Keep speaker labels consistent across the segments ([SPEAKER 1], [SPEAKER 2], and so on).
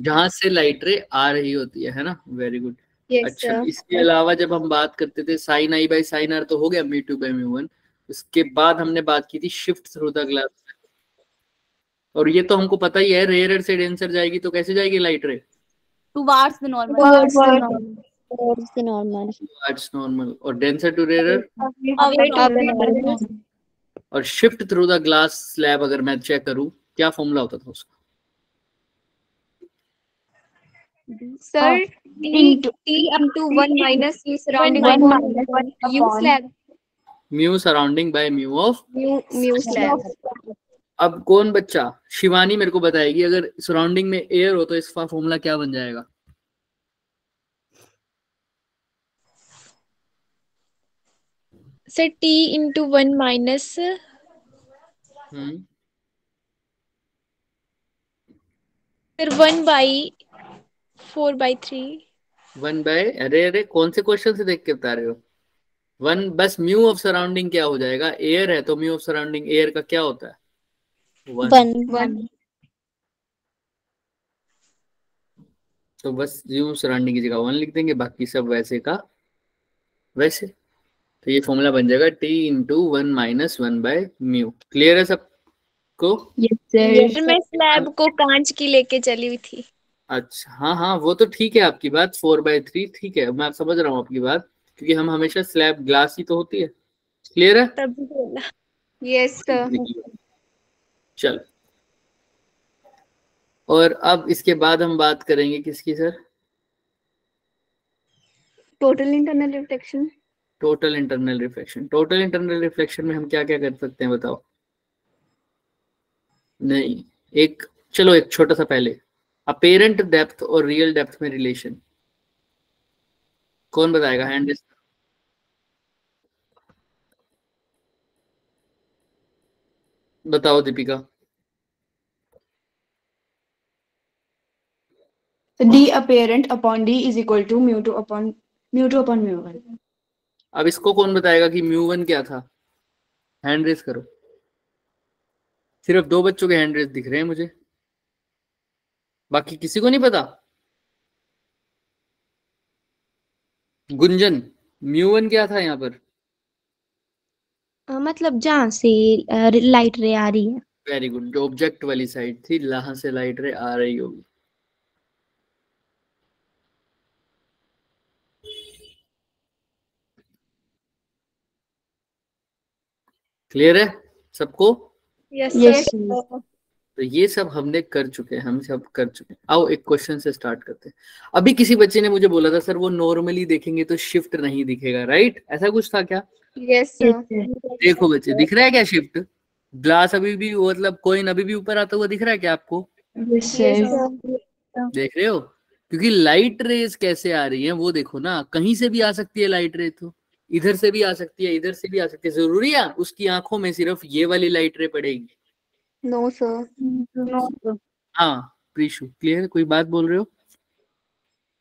[SPEAKER 1] जहां से लाइट रे आ रही होती है ना। Very good. अच्छा, इसके अलावा जब हम बात करते थे sine I by sine R तो हो गया mu two by mu one. उसके बाद हमने बात की थी शिफ्ट थ्रू द ग्लास, और ये तो हमको पता ही है, रेयर से डेंसर जाएगी तो कैसे जाएगी light ray?
[SPEAKER 2] Towards the normal.
[SPEAKER 1] Towards normal. और denser to rare
[SPEAKER 2] away to.
[SPEAKER 1] और shift through the glass slab अगर मैं चेक करूं, क्या फॉर्मूला होता था उसका?
[SPEAKER 3] Sir T into 1 minus U surrounding upon U slab.
[SPEAKER 1] Mu surrounding by mu of
[SPEAKER 3] mu slab.
[SPEAKER 1] अब कौन बच्चा, शिवानी मेरे को बताएगी, अगर सराउंडिंग में एयर हो तो इसका फॉर्मूला क्या बन जाएगा?
[SPEAKER 3] सर T into 1 minus फिर 1/4/3।
[SPEAKER 1] 1 बाय, अरे कौन से क्वेश्चन से देख के बता रहे हो? 1 बस म्यू ऑफ सराउंडिंग क्या हो जाएगा? एयर है तो म्यू ऑफ सराउंडिंग एयर का क्या होता है? 1। तो बस म्यू सराउंडिंग की जगह 1 लिख देंगे, बाकी सब वैसे का वैसे। तो ये फॉर्मूला बन जाएगा T into 1 minus 1 by mu. Clear है सबको?
[SPEAKER 3] सर मैं स्लैब को कांच की लेके चली हुई थी।
[SPEAKER 1] अच्छा, हाँ हाँ वो तो ठीक है आपकी बात, 4/3 ठीक है, मैं समझ रहा हूँ आपकी बात, क्योंकि हम हमेशा स्लैब ग्लास ही तो होती है। क्लियर है?
[SPEAKER 3] तभी बोला। Yes sir.
[SPEAKER 1] चलो, और अब इसके बाद हम बात करेंगे किसकी sir?
[SPEAKER 3] Total internal reflection.
[SPEAKER 1] Total internal reflection. Total internal reflection में हम क्या क्या कर सकते हैं बताओ? नहीं, चलो एक छोटा सा पहले, अपेरेंट डेप्थ और रियल डेप्थ में रिलेशन कौन बताएगा? हैंड बताओ Deepika.
[SPEAKER 4] D apparent upon D is equal to mu2 upon mu1।
[SPEAKER 1] अब इसको कौन बताएगा कि म्यू1 क्या था? हैंड रेस करो। सिर्फ 2 बच्चों के हैंड रेस दिख रहे हैं मुझे, बाकी किसी को नहीं पता। गुंजन, म्यू1 क्या था यहाँ पर?
[SPEAKER 5] मतलब जहाँ से लाइट रे आ रही है।
[SPEAKER 1] वेरी गुड, जो ऑब्जेक्ट वाली साइड थी, जहां से लाइट रे आ रही होगी। क्लियर है सबको?
[SPEAKER 3] यस
[SPEAKER 1] तो ये सब हमने कर चुके हैं, हम सब कर चुके हैं। आओ एक क्वेश्चन से स्टार्ट करते हैं। अभी किसी बच्चे ने मुझे बोला था सर वो नॉर्मली देखेंगे तो शिफ्ट नहीं दिखेगा, राइट? ऐसा कुछ था क्या?
[SPEAKER 3] Yes sir.
[SPEAKER 1] देखो बच्चे, दिख रहा है क्या शिफ्ट? ग्लास अभी भी, मतलब कॉइन अभी भी ऊपर आता हुआ दिख रहा है क्या आपको? देख रहे हो? क्योंकि लाइट रेज कैसे आ रही है वो देखो ना, कहीं से भी आ सकती है लाइट रे, तो इधर से भी आ सकती है, इधर से भी आ सकती है। जरूरी है उसकी आंखों में सिर्फ ये वाली लाइट रे पड़ेगी?
[SPEAKER 3] No sir.
[SPEAKER 1] हाँ प्रीशु, क्लियर है? कोई बात बोल रहे हो?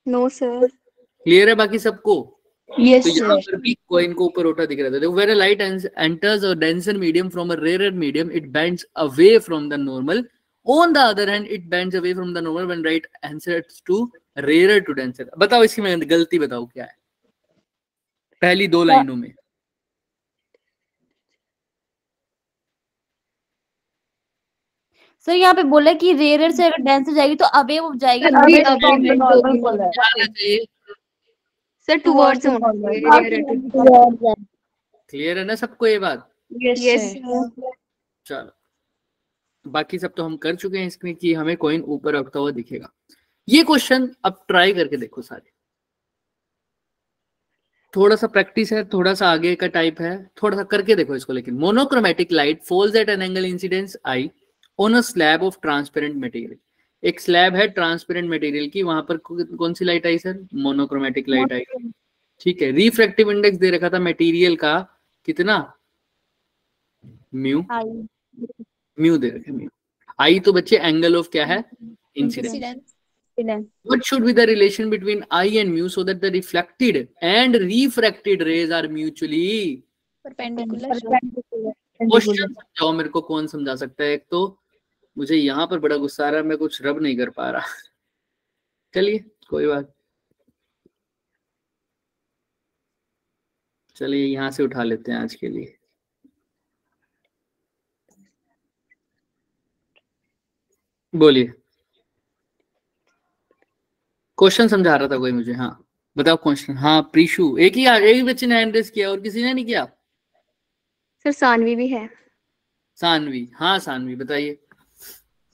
[SPEAKER 3] No sir.
[SPEAKER 1] क्लियर है बाकी सबको?
[SPEAKER 4] Yes,
[SPEAKER 1] तो यहाँ
[SPEAKER 4] sir.
[SPEAKER 1] पर भी कॉइन को ऊपर उठा दिख रहा था। देखो, when a light enters a denser medium from a rare medium it bends away from the normal. On the other hand it bends away from the normal when light enters to rare to denser. बताओ इसकी में गलती बताओ क्या है पहली 2 लाइनों में?
[SPEAKER 2] सर यहाँ पे बोला कि रेयर से अगर डेंसर जाएगी तो अवे हो जाएगी।
[SPEAKER 3] सर टुवर्ड्स
[SPEAKER 1] क्लियर है ना सबको ये बात?
[SPEAKER 3] यस
[SPEAKER 1] चलो, बाकी सब तो हम कर चुके हैं इसमें कि हमें कॉइन ऊपर रखता हुआ दिखेगा। ये क्वेश्चन अब ट्राई करके देखो सारे। थोड़ा सा प्रैक्टिस है, थोड़ा सा आगे का टाइप है, थोड़ा सा करके देखो इसको। लेकिन monochromatic light falls at an angle incidence I on a slab of transparent material. एक स्लैब है ट्रांसपेरेंट मटेरियल की, वहां पर कौन सी लाइट आई सर? मोनोक्रोमेटिक लाइट आई। ठीक है, रिफ्रैक्टिव इंडेक्स दे रखा था मटेरियल का कितना? म्यू। म्यू दे रखे, म्यू। आई तो बच्चे एंगल ऑफ क्या है? Incidence. What should be the relation between I and mu so that the reflected and refracted rays are mutually
[SPEAKER 3] perpendicular.
[SPEAKER 1] Question समझाओ मेरे को, कौन समझा सकता है? एक तो मुझे यहाँ पर बड़ा गुस्सा आ रहा है, मैं कुछ रब नहीं कर पा रहा। चलिए कोई बात, चलिए यहाँ से उठा लेते हैं आज के लिए। बोलिए, क्वेश्चन समझा रहा था कोई मुझे। हाँ बताओ क्वेश्चन। हाँ प्रीशु, एक ही बच्चे ने हैंड रेज किया और किसी ने नहीं किया।
[SPEAKER 3] सर सानवी भी है।
[SPEAKER 1] सानवी, हाँ सानवी बताइए।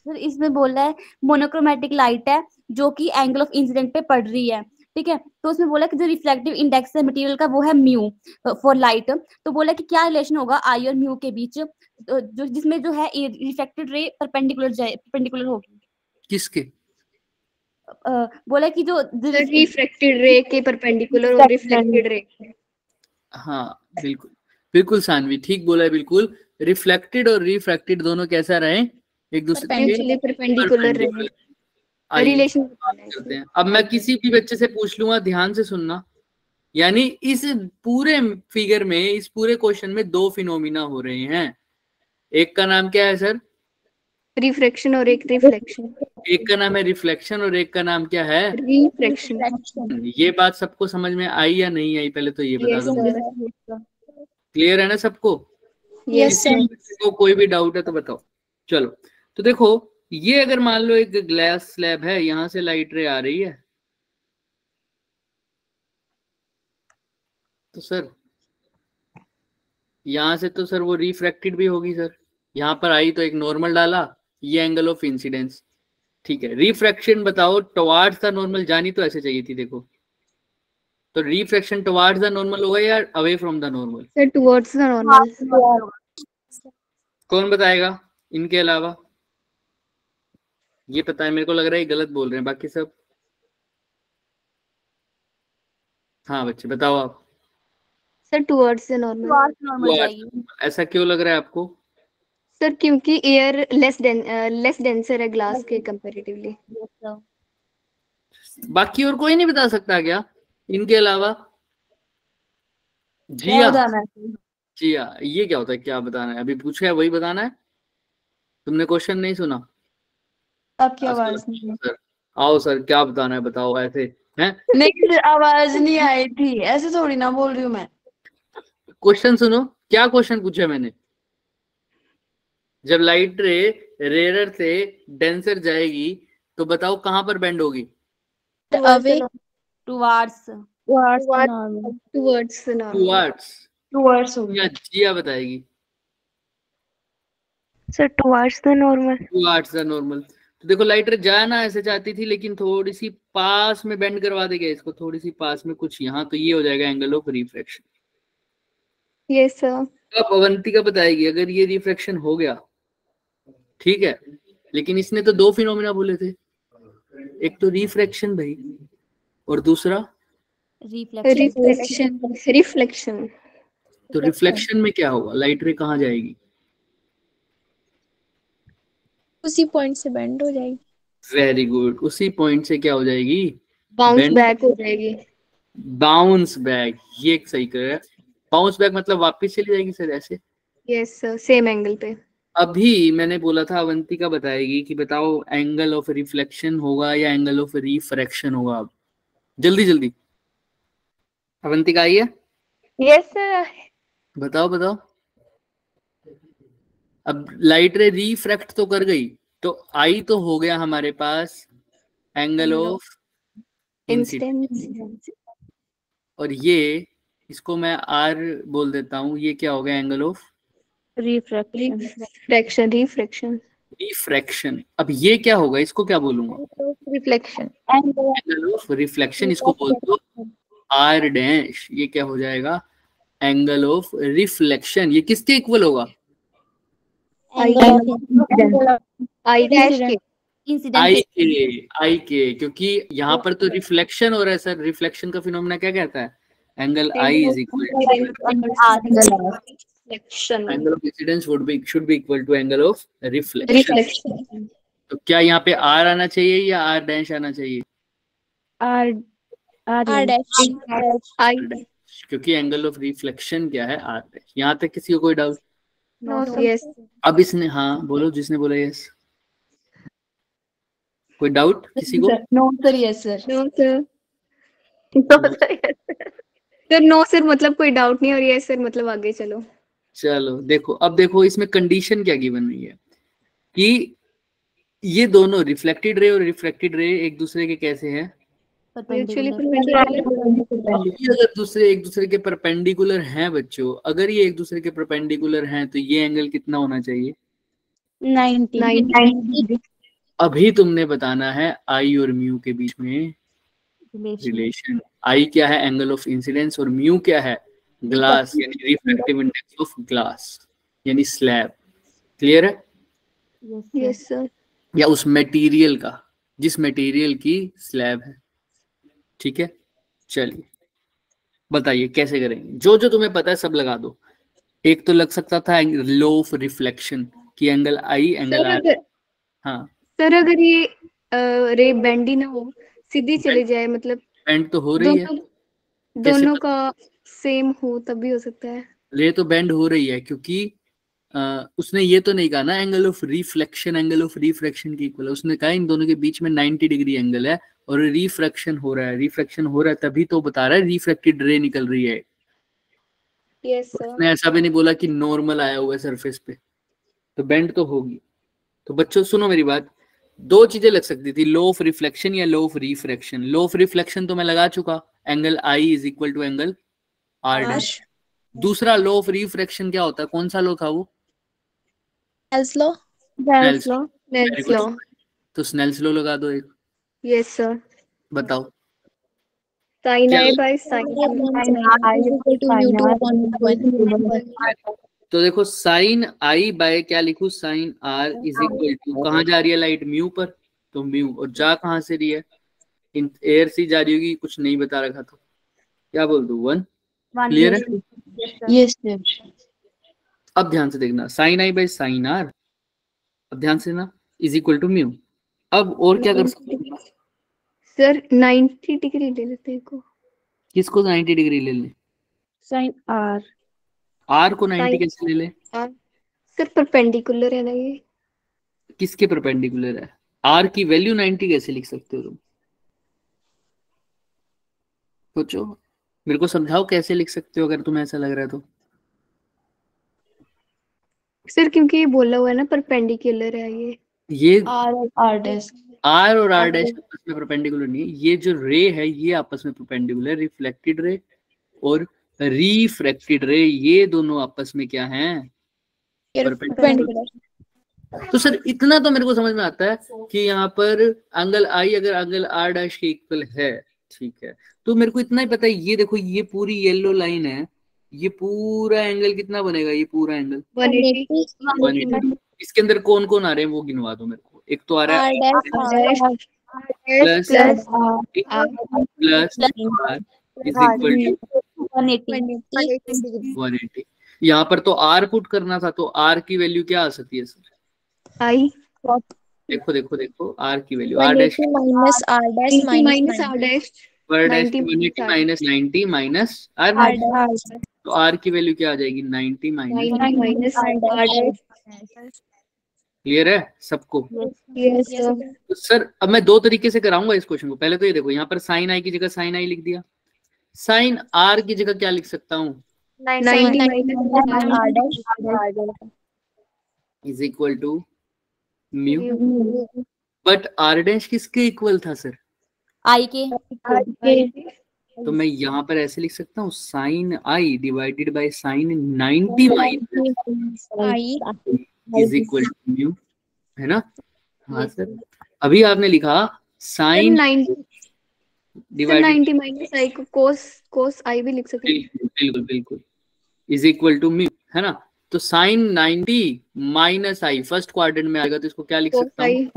[SPEAKER 2] सर इसमें बोल रहा है मोनोक्रोमेटिक लाइट है जो कि एंगल ऑफ इंसिडेंट पे पड़ रही है, ठीक है। तो उसमें बोला कि जो रिफ्लेक्टिव इंडेक्स है मटेरियल का वो है म्यू फॉर लाइट। तो बोला कि क्या रिलेशन होगा आई और म्यू के बीच, जो जिसमें जो है रिफ्लेक्टेड रे परपेंडिकुलर होगी।
[SPEAKER 1] किसके?
[SPEAKER 2] बोला कि जो
[SPEAKER 3] रिफ्रैक्टेड रे के परपेंडिकुलर और रिफ्लेक्टेड रे।
[SPEAKER 1] हाँ बिल्कुल बिल्कुल सानवी ठीक बोला है, बिल्कुल। रिफ्लेक्टेड और रिफ्रैक्टेड दोनों कैसा रहे, एक दूसरे के
[SPEAKER 3] परपेंडिकुलर रहे।
[SPEAKER 1] आइए
[SPEAKER 3] रिलेशन
[SPEAKER 1] बात करते हैं। अब मैं किसी भी बच्चे से पूछ लूंगा, ध्यान से सुनना। यानी इस पूरे फिगर में, इस पूरे क्वेश्चन में दो फिनोमिना हो रहे हैं। एक का नाम क्या है सर?
[SPEAKER 3] रिफ्रैक्शन और एक रिफ्लेक्शन।
[SPEAKER 1] एक का नाम है रिफ्लेक्शन और एक का नाम क्या है?
[SPEAKER 3] रिफ्रैक्शन।
[SPEAKER 1] ये बात सबको समझ में आई या नहीं आई, पहले तो ये बता दो मुझे। क्लियर है ना सबको?
[SPEAKER 3] Yes sir.
[SPEAKER 1] को कोई भी डाउट है तो बताओ। चलो तो देखो, ये अगर मान लो एक ग्लास स्लैब है, यहां से लाइट रे आ रही है, तो सर यहां से तो सर वो रिफ्रैक्टेड भी होगी सर। यहाँ पर आई तो एक नॉर्मल डाला, ये एंगल ऑफ इंसिडेंस, ठीक है। रिफ्रैक्शन बताओ, टुवार्ड्स द नॉर्मल जानी तो ऐसे चाहिए थी, देखो तो रिफ्रैक्शन टुवार्ड्स द नॉर्मल होगा या away from the normal?
[SPEAKER 3] Sir towards the normal.
[SPEAKER 1] कौन बताएगा इनके अलावा? ये पता है मेरे को, लग रहा है गलत बोल रहे हैं बाकी सब। हाँ बच्चे बताओ आप।
[SPEAKER 3] Sir towards the normal.
[SPEAKER 1] ऐसा क्यों लग रहा है आपको?
[SPEAKER 3] सर क्योंकि एयर लेस डेंसर है ग्लास के कंपैरेटिवली।
[SPEAKER 1] बाकी और कोई नहीं बता सकता क्या इनके अलावा? जिया, जिया ये क्या होता है, क्या बताना है? अभी पूछा है वही बताना है, तुमने क्वेश्चन नहीं सुना?
[SPEAKER 4] आपकी आवाज नहीं
[SPEAKER 1] सर आओ सर, क्या बताना है बताओ, ऐसे हैं?
[SPEAKER 4] नहीं, आवाज नहीं आई थी, ऐसे थोड़ी ना बोल रही हूँ मैं।
[SPEAKER 1] क्वेश्चन सुनो, क्या क्वेश्चन पूछा मैंने? जब लाइट रे रेयर से डेंसर जाएगी तो बताओ कहां पर बेंड होगी?
[SPEAKER 5] अवे
[SPEAKER 2] टुवार्ड्स
[SPEAKER 4] टुवर्ड्स हो
[SPEAKER 1] या जिया बताएगी?
[SPEAKER 3] Sir towards the normal.
[SPEAKER 1] Towards the normal. तो देखो लाइट रे जाना ऐसे चाहती थी, लेकिन थोड़ी सी पास में बेंड करवा देगा इसको, थोड़ी सी पास में कुछ यहाँ, तो ये हो जाएगा angle of refraction.
[SPEAKER 3] Yes sir.
[SPEAKER 1] अब अवंतिका बताएगी अगर ये रिफ्रैक्शन हो गया, ठीक है, लेकिन इसने तो दो फिनोमिना बोले थे, एक तो रिफ्रैक्शन भाई और दूसरा
[SPEAKER 3] रिफ्लेक्शन।
[SPEAKER 1] तो रिफ्लेक्शन में क्या होगा? लाइट रे कहाँ जाएगी?
[SPEAKER 5] उसी पॉइंट से बेंड हो जाएगी।
[SPEAKER 1] वेरी गुड, उसी पॉइंट से क्या हो जाएगी?
[SPEAKER 3] बाउंस बैक हो जाएगी।
[SPEAKER 1] बाउंस बैक, ये सही कर। बाउंस बैक मतलब वापस चली जाएगी सर, ऐसे?
[SPEAKER 3] यस सर, सेम एंगल पे।
[SPEAKER 1] अभी मैंने बोला था अवंतिका बताएगी कि बताओ एंगल ऑफ रिफ्लेक्शन होगा या एंगल ऑफ रिफ्रैक्शन होगा। अब जल्दी जल्दी अवंतिका आई है?
[SPEAKER 3] Yes sir.
[SPEAKER 1] बताओ बताओ। अब लाइट रे रिफ्रैक्ट तो कर गई, तो आई तो हो गया हमारे पास एंगल ऑफ इंसिडेंस, और ये इसको मैं आर बोल देता हूँ, ये क्या हो गया? Angle of refraction. अब ये क्या होगा, इसको क्या बोलूंगा?
[SPEAKER 3] रिफ्लेक्शन।
[SPEAKER 1] एंगल ऑफ रिफ्लेक्शन, इसको बोल दो आर डैश। ये क्या हो जाएगा? Angle of reflection. ये किसके इक्वल होगा?
[SPEAKER 3] आई
[SPEAKER 1] के, क्योंकि यहाँ पर तो रिफ्लेक्शन हो रहा है सर। रिफ्लेक्शन का फिनोमेना क्या कहता है? Angle I is equal to angle of incidence should be equal to angle of reflection. तो क्या यहाँ पे आर आना चाहिए या आर डैश आना चाहिए?
[SPEAKER 5] R dash.
[SPEAKER 1] क्योंकि एंगल ऑफ रिफ्लेक्शन क्या है? R dash. यहाँ तक किसी को कोई डाउट?
[SPEAKER 3] यस।
[SPEAKER 1] अब इसने, हाँ बोलो जिसने बोला यस। कोई डाउट किसी को?
[SPEAKER 4] No, sir. Yes, sir.
[SPEAKER 3] No sir, sir no sir मतलब कोई डाउट नहीं, और यस सर मतलब आगे चलो।
[SPEAKER 1] चलो देखो, अब देखो इसमें कंडीशन क्या गिवन हुई है कि ये दोनों रिफ्लेक्टेड रे और रिफ्रैक्टेड रे एक दूसरे के कैसे हैं?
[SPEAKER 3] म्यूचुअली
[SPEAKER 1] अभी अगर दूसरे एक दूसरे के परपेंडिकुलर हैं बच्चों, अगर ये एक दूसरे के परपेंडिकुलर हैं तो ये एंगल कितना होना चाहिए?
[SPEAKER 5] 90
[SPEAKER 1] अभी तुमने बताना है आई और म्यू के बीच में रिलेशन। आई क्या है? एंगल ऑफ इंसिडेंस, और म्यू क्या है? ग्लास यानी रिफ्रैक्टिव इंडेक्स ऑफ ग्लास यानी स्लैब। क्लियर है?
[SPEAKER 3] Yes sir.
[SPEAKER 1] या उस मटेरियल का जिस मटेरियल की स्लैब है। ठीक है, चलिए बताइए कैसे करेंगे। जो जो तुम्हें पता है सब लगा दो। एक तो लग सकता था लॉ ऑफ रिफ्लेक्शन की एंगल आई एंगल आर। हाँ
[SPEAKER 3] सर अगर ये रे बेंड ही ना हो, सीधी चले जाए, मतलब
[SPEAKER 1] बेंड तो हो रही है।
[SPEAKER 3] दोनों का सेम हो तब भी हो सकता है।
[SPEAKER 1] रे तो बेंड हो रही है क्योंकि उसने ये तो नहीं कहा ना angle of reflection angle of refraction की इक्वल है। उसने कहा इन दोनों के बीच में 90 डिग्री एंगल है और रिफ्रैक्शन हो रहा है। रिफ्रैक्शन हो रहा है तभी तो बता रहा है रिफ्रैक्टेड रे निकल रही है।
[SPEAKER 3] Yes sir.
[SPEAKER 1] उसने ऐसा भी नहीं बोला कि नॉर्मल आया हुआ है सरफेस पे, तो बेंड तो होगी। तो बच्चों सुनो मेरी बात, दो चीजें लग सकती थी, लॉ ऑफ रिफ्लेक्शन या law of refraction. Law of reflection तो मैं लगा चुका, angle I is equal to angle R dash. दूसरा लॉ ऑफ रिफ्रैक्शन क्या होता है? कौन सा लॉ था वो?
[SPEAKER 5] Snell's law.
[SPEAKER 1] Snell's law.
[SPEAKER 3] Snell's law.
[SPEAKER 1] तो स्नेल्स लॉ लगा दो एक।
[SPEAKER 3] Yes sir.
[SPEAKER 1] बताओ
[SPEAKER 3] साइन
[SPEAKER 1] क्या?
[SPEAKER 3] आई बाय साइन
[SPEAKER 1] तो देखो साइन आई बाय क्या लिखूं? Sine R is equal to, कहाँ जा रही है लाइट? म्यू पर। तो म्यू, और जा कहाँ से रही है? इन एयर से जा रही होगी, कुछ नहीं बता रखा तो क्या बोल दूं? 1। क्लियर है?
[SPEAKER 4] Yes, sir.
[SPEAKER 1] अब ध्यान से देखना, sine I by sine R, अब ध्यान से ना, इज इक्वल टू म्यू। अब और क्या कर सकते हैं?
[SPEAKER 3] सर 90 डिग्री ले लेते हैं को।
[SPEAKER 1] किसको 90 डिग्री ले लें?
[SPEAKER 5] Sin R.
[SPEAKER 1] आर को 90 कैसे ले लें?
[SPEAKER 3] सर परपेंडिकुलर है ना ये।
[SPEAKER 1] किसके परपेंडिकुलर है? आर की वैल्यू 90 कैसे लिख सकते हो तुम? सोचो, मेरे को समझाओ कैसे लिख सकते हो अगर तुम्हें ऐसा लग रहा है तो।
[SPEAKER 3] सर क्योंकि ये बोला हुआ है ना परपेंडिकुलर है ये
[SPEAKER 4] R और R dash.
[SPEAKER 1] आर और आर डैश आपस में परपेंडिकुलर नहीं है। ये जो रे है ये आपस में परपेंडिकुलर, रिफ्लेक्टेड रे और रिफ्रैक्टेड रे ये दोनों आपस में क्या हैं? परपेंडिकुलर। तो सर इतना तो मेरे को समझ में आता है कि यहाँ पर एंगल आई अगर एंगल आर डैश के इक्वल है, ठीक है, तो मेरे को इतना ही पता है। ये देखो ये पूरी येलो लाइन है, ये पूरा एंगल कितना बनेगा? ये पूरा एंगल 180। इसके अंदर कौन कौन आ रहे हैं वो गिनवा दो मेरे को। एक तो आ रहा है plus plus R is equal to 180। यहाँ पर तो आर पुट करना था, तो आर की वैल्यू क्या आ सकती है सर?
[SPEAKER 3] आई।
[SPEAKER 1] देखो देखो देखो आर की value R dash
[SPEAKER 5] minus R dash
[SPEAKER 3] minus R dash
[SPEAKER 1] पर डैश
[SPEAKER 3] 90
[SPEAKER 1] माइनस 90 माइनस आर। तो आर की वैल्यू क्या आ जाएगी? 90 minus.
[SPEAKER 3] Minus R dash.
[SPEAKER 1] Clear है सबको?
[SPEAKER 3] Yes sir.
[SPEAKER 1] तो सर अब मैं दो तरीके से कराऊंगा इस क्वेश्चन को। पहले तो ये देखो, यहाँ पर साइन आई की जगह साइन आई लिख दिया। साइन आर की जगह क्या लिख सकता हूँ?
[SPEAKER 3] 90 minus
[SPEAKER 5] R dash.
[SPEAKER 1] Is equal to mu. But R dash किसके इक्वल था सर?
[SPEAKER 2] आई के।
[SPEAKER 1] तो मैं यहाँ पर ऐसे लिख सकता हूँ sine I divided by sine 90 minus is equal to mu, है ना? हाँ सर, अभी आपने लिखा साइन
[SPEAKER 3] 90
[SPEAKER 1] डिवाइडेड
[SPEAKER 3] 90 माइनस आई को कोस आई भी लिख सकते हैं।
[SPEAKER 1] बिल्कुल बिल्कुल इज इक्वल टू म्यू, है ना? तो साइन 90 माइनस आई फर्स्ट क्वाड्रेंट में आएगा तो इसको क्या लिख सकता हूँ?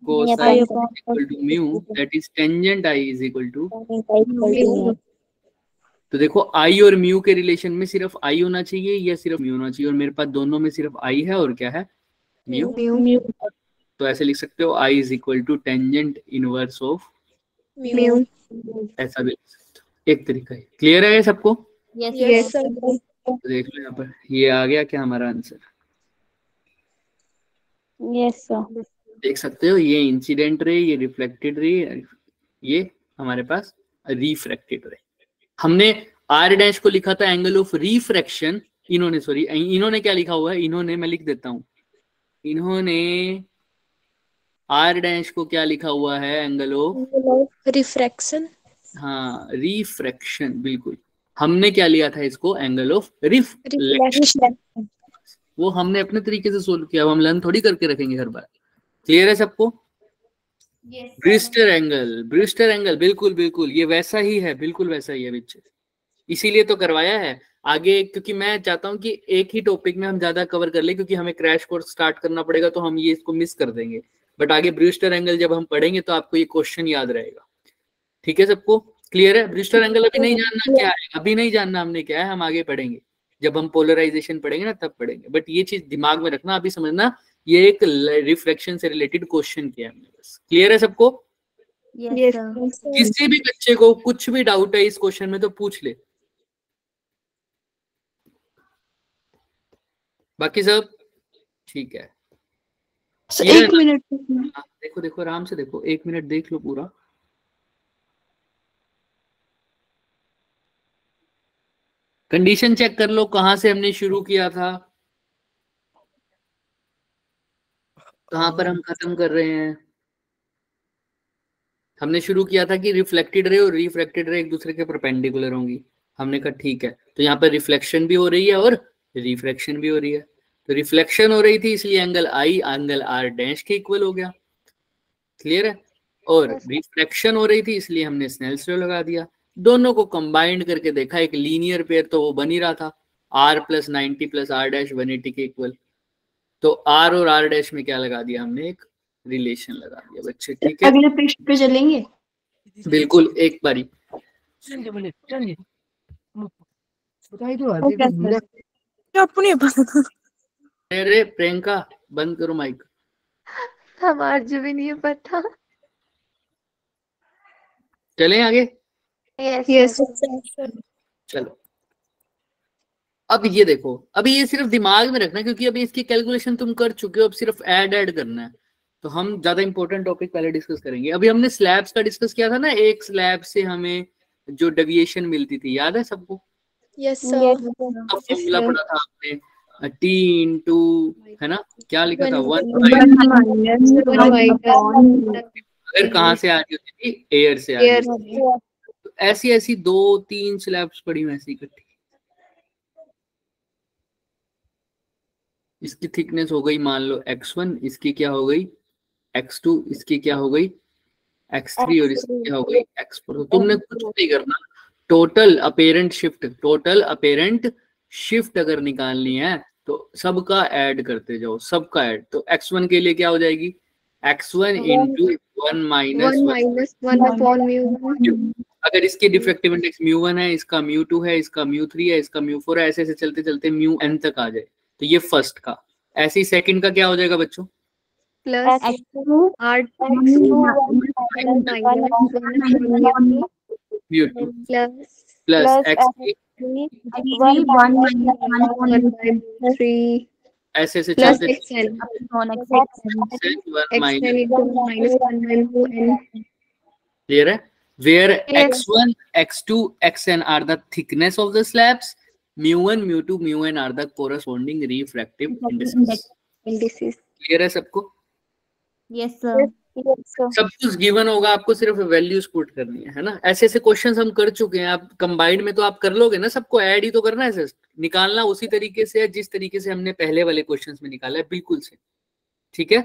[SPEAKER 1] cos i is equal to mu, that is tangent i is equal to। तो देखो i और mu के रिलेशन में सिर्फ i होना चाहिए या सिर्फ mu होना चाहिए, और मेरे पास दोनों में सिर्फ i है और क्या है? mu। तो ऐसे लिख सकते हो i is equal to tangent inverse of
[SPEAKER 3] mu.
[SPEAKER 1] ऐसा भी लिख सकते हो। एक तरीका है। क्लियर है ये सबको?
[SPEAKER 3] Yes sir.
[SPEAKER 1] तो देख लो यहाँ पर ये आ गया क्या हमारा आंसर?
[SPEAKER 5] Yes, sir.
[SPEAKER 1] देख सकते हो, ये इंसिडेंट रे, ये रिफ्लेक्टेड रे, ये हमारे पास रिफ्रैक्टेड रे। हमने आर डैश को लिखा था एंगल ऑफ रिफ्रैक्शन, इन्होंने सॉरी इन्होंने क्या लिखा हुआ है, इन्होंने, मैं लिख देता हूं, इन्होंने आर डैश को क्या लिखा हुआ है, एंगल ऑफ
[SPEAKER 5] रिफ्रैक्शन।
[SPEAKER 1] हाँ रिफ्रैक्शन, बिल्कुल। हमने क्या लिया था इसको, एंगल ऑफ रिफ्लेक्शन। वो हमने अपने तरीके से सोल्व किया, हम लर्न थोड़ी करके रखेंगे हर बार। क्लियर है सबको? ब्रिस्टर एंगल, ब्रिस्टर एंगल, बिल्कुल बिल्कुल ये वैसा ही है, बिल्कुल वैसा ही है बच्चे, इसीलिए तो करवाया है आगे, क्योंकि मैं चाहता हूं कि एक ही टॉपिक में हम ज्यादा कवर कर ले, क्योंकि हमें क्रैश कोर्स स्टार्ट करना पड़ेगा तो हम ये इसको मिस कर देंगे। बट आगे ब्रिस्टर एंगल जब हम पढ़ेंगे तो आपको ये क्वेश्चन याद रहेगा। ठीक है सबको? क्लियर है? ब्रिस्टर एंगल अभी नहीं जानना क्या है, अभी नहीं जानना हमने क्या है, हम आगे पढ़ेंगे, जब हम पोलराइजेशन पढ़ेंगे ना तब पढ़ेंगे। बट ये चीज दिमाग में रखना, अभी समझना ये एक रिफ्लेक्शन से रिलेटेड क्वेश्चन किया हमने बस। क्लियर है सबको?
[SPEAKER 2] Yes, sir.
[SPEAKER 1] किसी भी बच्चे को कुछ भी डाउट है इस क्वेश्चन में तो पूछ ले, बाकी सब ठीक है।
[SPEAKER 4] एक मिनट।
[SPEAKER 1] देखो देखो आराम से देखो, 1 मिनट देख लो पूरा। कंडीशन चेक कर लो, कहां से हमने शुरू किया था, कहां पर हम खत्म कर रहे हैं। हमने शुरू किया था कि रिफ्लेक्टेड रे और रिफ्रैक्टेड रे एक दूसरे के परपेंडिकुलर होंगी। हमने कहा ठीक है, तो यहाँ पर रिफ्लेक्शन भी हो रही है और रिफ्रैक्शन भी हो रही है। तो रिफ्लेक्शन हो रही थी इसलिए angle I angle R dash के इक्वल हो गया। क्लियर है? और रिफ्लेक्शन हो रही थी इसलिए हमने स्नेल्स लॉ लगा दिया। दोनों को कंबाइंड करके देखा, एक लीनियर पेयर तो वो बन ही रहा था, r + 90 + r डैश 180 के इक्वल। तो r और r डैश में क्या लगा दिया हमने, एक रिलेशन लगा दिया बच्चे। ठीक है,
[SPEAKER 4] अगले पृष्ठ पे चलेंगे।
[SPEAKER 1] बिल्कुल एक बारी। अरे प्रियंका बंद करो माइक।
[SPEAKER 3] हमारे जो भी नहीं पता।
[SPEAKER 1] चलें आगे?
[SPEAKER 3] यस
[SPEAKER 1] चलो अब ये देखो, अभी ये सिर्फ दिमाग में रखना क्योंकि अभी इसकी कैलकुलेशन तुम कर चुके हो, अब सिर्फ ऐड करना है। तो हम ज्यादा इंपॉर्टेंट टॉपिक पहले डिस्कस करेंगे। अभी हमने स्लैब्स का डिस्कस किया था ना, एक स्लैब से हमें जो डेविएशन मिलती थी, याद है सबको?
[SPEAKER 5] Yes sir.
[SPEAKER 1] अब फॉर्मूला पढ़ा था आपने, T इंटू, है ना, क्या लिखा था, 1 अगर कहाँ से आ रही होती थी, एयर से आ रही होती थी। तो ऐसी ऐसी 2-3 स्लैब्स पड़ी हुई ऐसी इकट्ठी। इसकी थिकनेस हो गई मान लो x1, इसकी क्या हो गई x2, इसकी क्या हो गई x3 और इसकी क्या हो गई x4। तो तुमने कुछ नहीं करना, टोटल अपेरेंट शिफ्ट अगर निकालनी है तो सबका ऐड करते जाओ, सबका ऐड। तो x1 के लिए क्या हो जाएगी, x1 × 1 - 1/μ। अगर इसकी डिफेक्टिव इंडेक्स μ1 है, इसका μ2 है, इसका μ3 है, इसका μ4 है, ऐसे ऐसे चलते चलते μn तक आ जाए। तो ये फर्स्ट का। ऐसे ही सेकंड का क्या हो जाएगा बच्चों,
[SPEAKER 3] प्लस
[SPEAKER 1] μ2 प्लस x3 ऐसे ऐसे चलते क्लियर है? Where x1, x2, xn are the thickness of the slabs, μ1, μ2, μn are the corresponding refractive indices. Clear है सबको?
[SPEAKER 2] Yes, sir.
[SPEAKER 1] सब कुछ गिवन होगा, आपको सिर्फ वैल्यूज पुट करनी है ना। ऐसे ऐसे क्वेश्चंस हम कर चुके हैं, आप कंबाइंड में तो आप कर लोगे ना, सबको ऐड ही तो करना है, सर निकालना उसी तरीके से है जिस तरीके से हमने पहले वाले क्वेश्चंस में निकाला है, बिल्कुल से। ठीक है,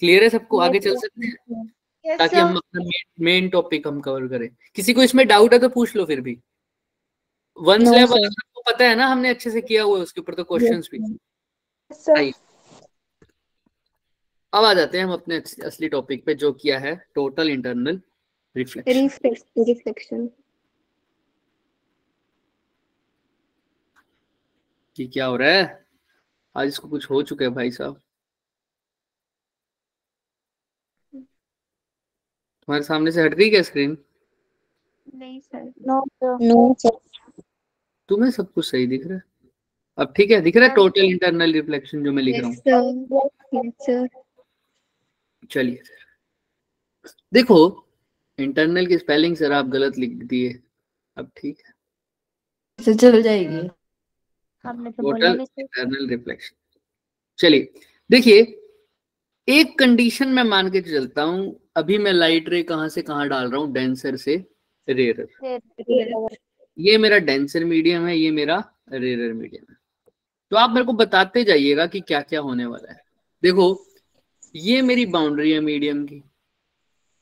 [SPEAKER 1] क्लियर है सबको? आगे चल सकते हैं ताकि हम अपना मेन टॉपिक हम कवर करें। किसी को इसमें डाउट है तो पूछ लो फिर भी। वन स्लैब वाला सबको पता है ना, हमने अच्छे से किया हुआ है उसके ऊपर तो क्वेश्चंस भी। अब आ जाते हैं हम अपने असली टॉपिक पे, जो किया है टोटल इंटरनल
[SPEAKER 3] रिफ्लेक्शन।
[SPEAKER 1] कि क्या हो रहा है आज, इसको कुछ हो चुका है भाई साहब। तुम्हारे सामने से हट गई क्या स्क्रीन?
[SPEAKER 3] नहीं सर।
[SPEAKER 5] No sir.
[SPEAKER 1] तुम्हें सब कुछ सही दिख रहा है? अब ठीक है, दिख रहा है टोटल इंटरनल रिफ्लेक्शन जो मैं लिख रहा हूँ? चलिए सर, देखो इंटरनल की स्पेलिंग सर आप गलत लिख दिए, अब ठीक है,
[SPEAKER 4] से चल जाएगी।
[SPEAKER 2] हमने तो बोला
[SPEAKER 1] टोटल
[SPEAKER 2] नहीं सर।
[SPEAKER 1] Internal reflection. चलिए देखिए, एक कंडीशन मैं मान के चलता हूं, अभी मैं लाइट रे कहां से कहां डाल रहा हूं, डेंसर से रेयर। ये मेरा डेंसर मीडियम है, ये मेरा रेयर मीडियम है। तो आप मेरे को बताते जाइएगा कि क्या क्या होने वाला है। देखो ये मेरी बाउंड्री है मीडियम की,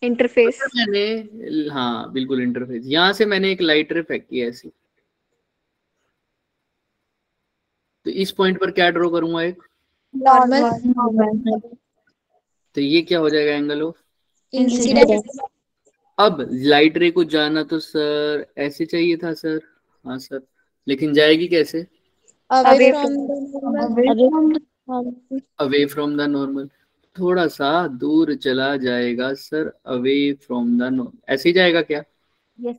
[SPEAKER 3] इंटरफेस।
[SPEAKER 1] मैंने, हाँ बिल्कुल इंटरफेस, यहां से मैंने एक लाइट रे फेंक की ऐसी, तो इस पॉइंट पर क्या ड्रॉ करूंगा, एक,
[SPEAKER 3] नॉर्मल।
[SPEAKER 1] तो ये क्या हो जाएगा, एंगल ऑफ।
[SPEAKER 3] इंसिडेंट।
[SPEAKER 1] अब लाइट रे को जाना तो सर ऐसे चाहिए था सर, हाँ सर, लेकिन जाएगी कैसे,
[SPEAKER 3] away from the normal.
[SPEAKER 1] Away from the normal, थोड़ा सा दूर चला जाएगा sir, away from the normal, ऐसे ही जाएगा क्या,
[SPEAKER 2] yes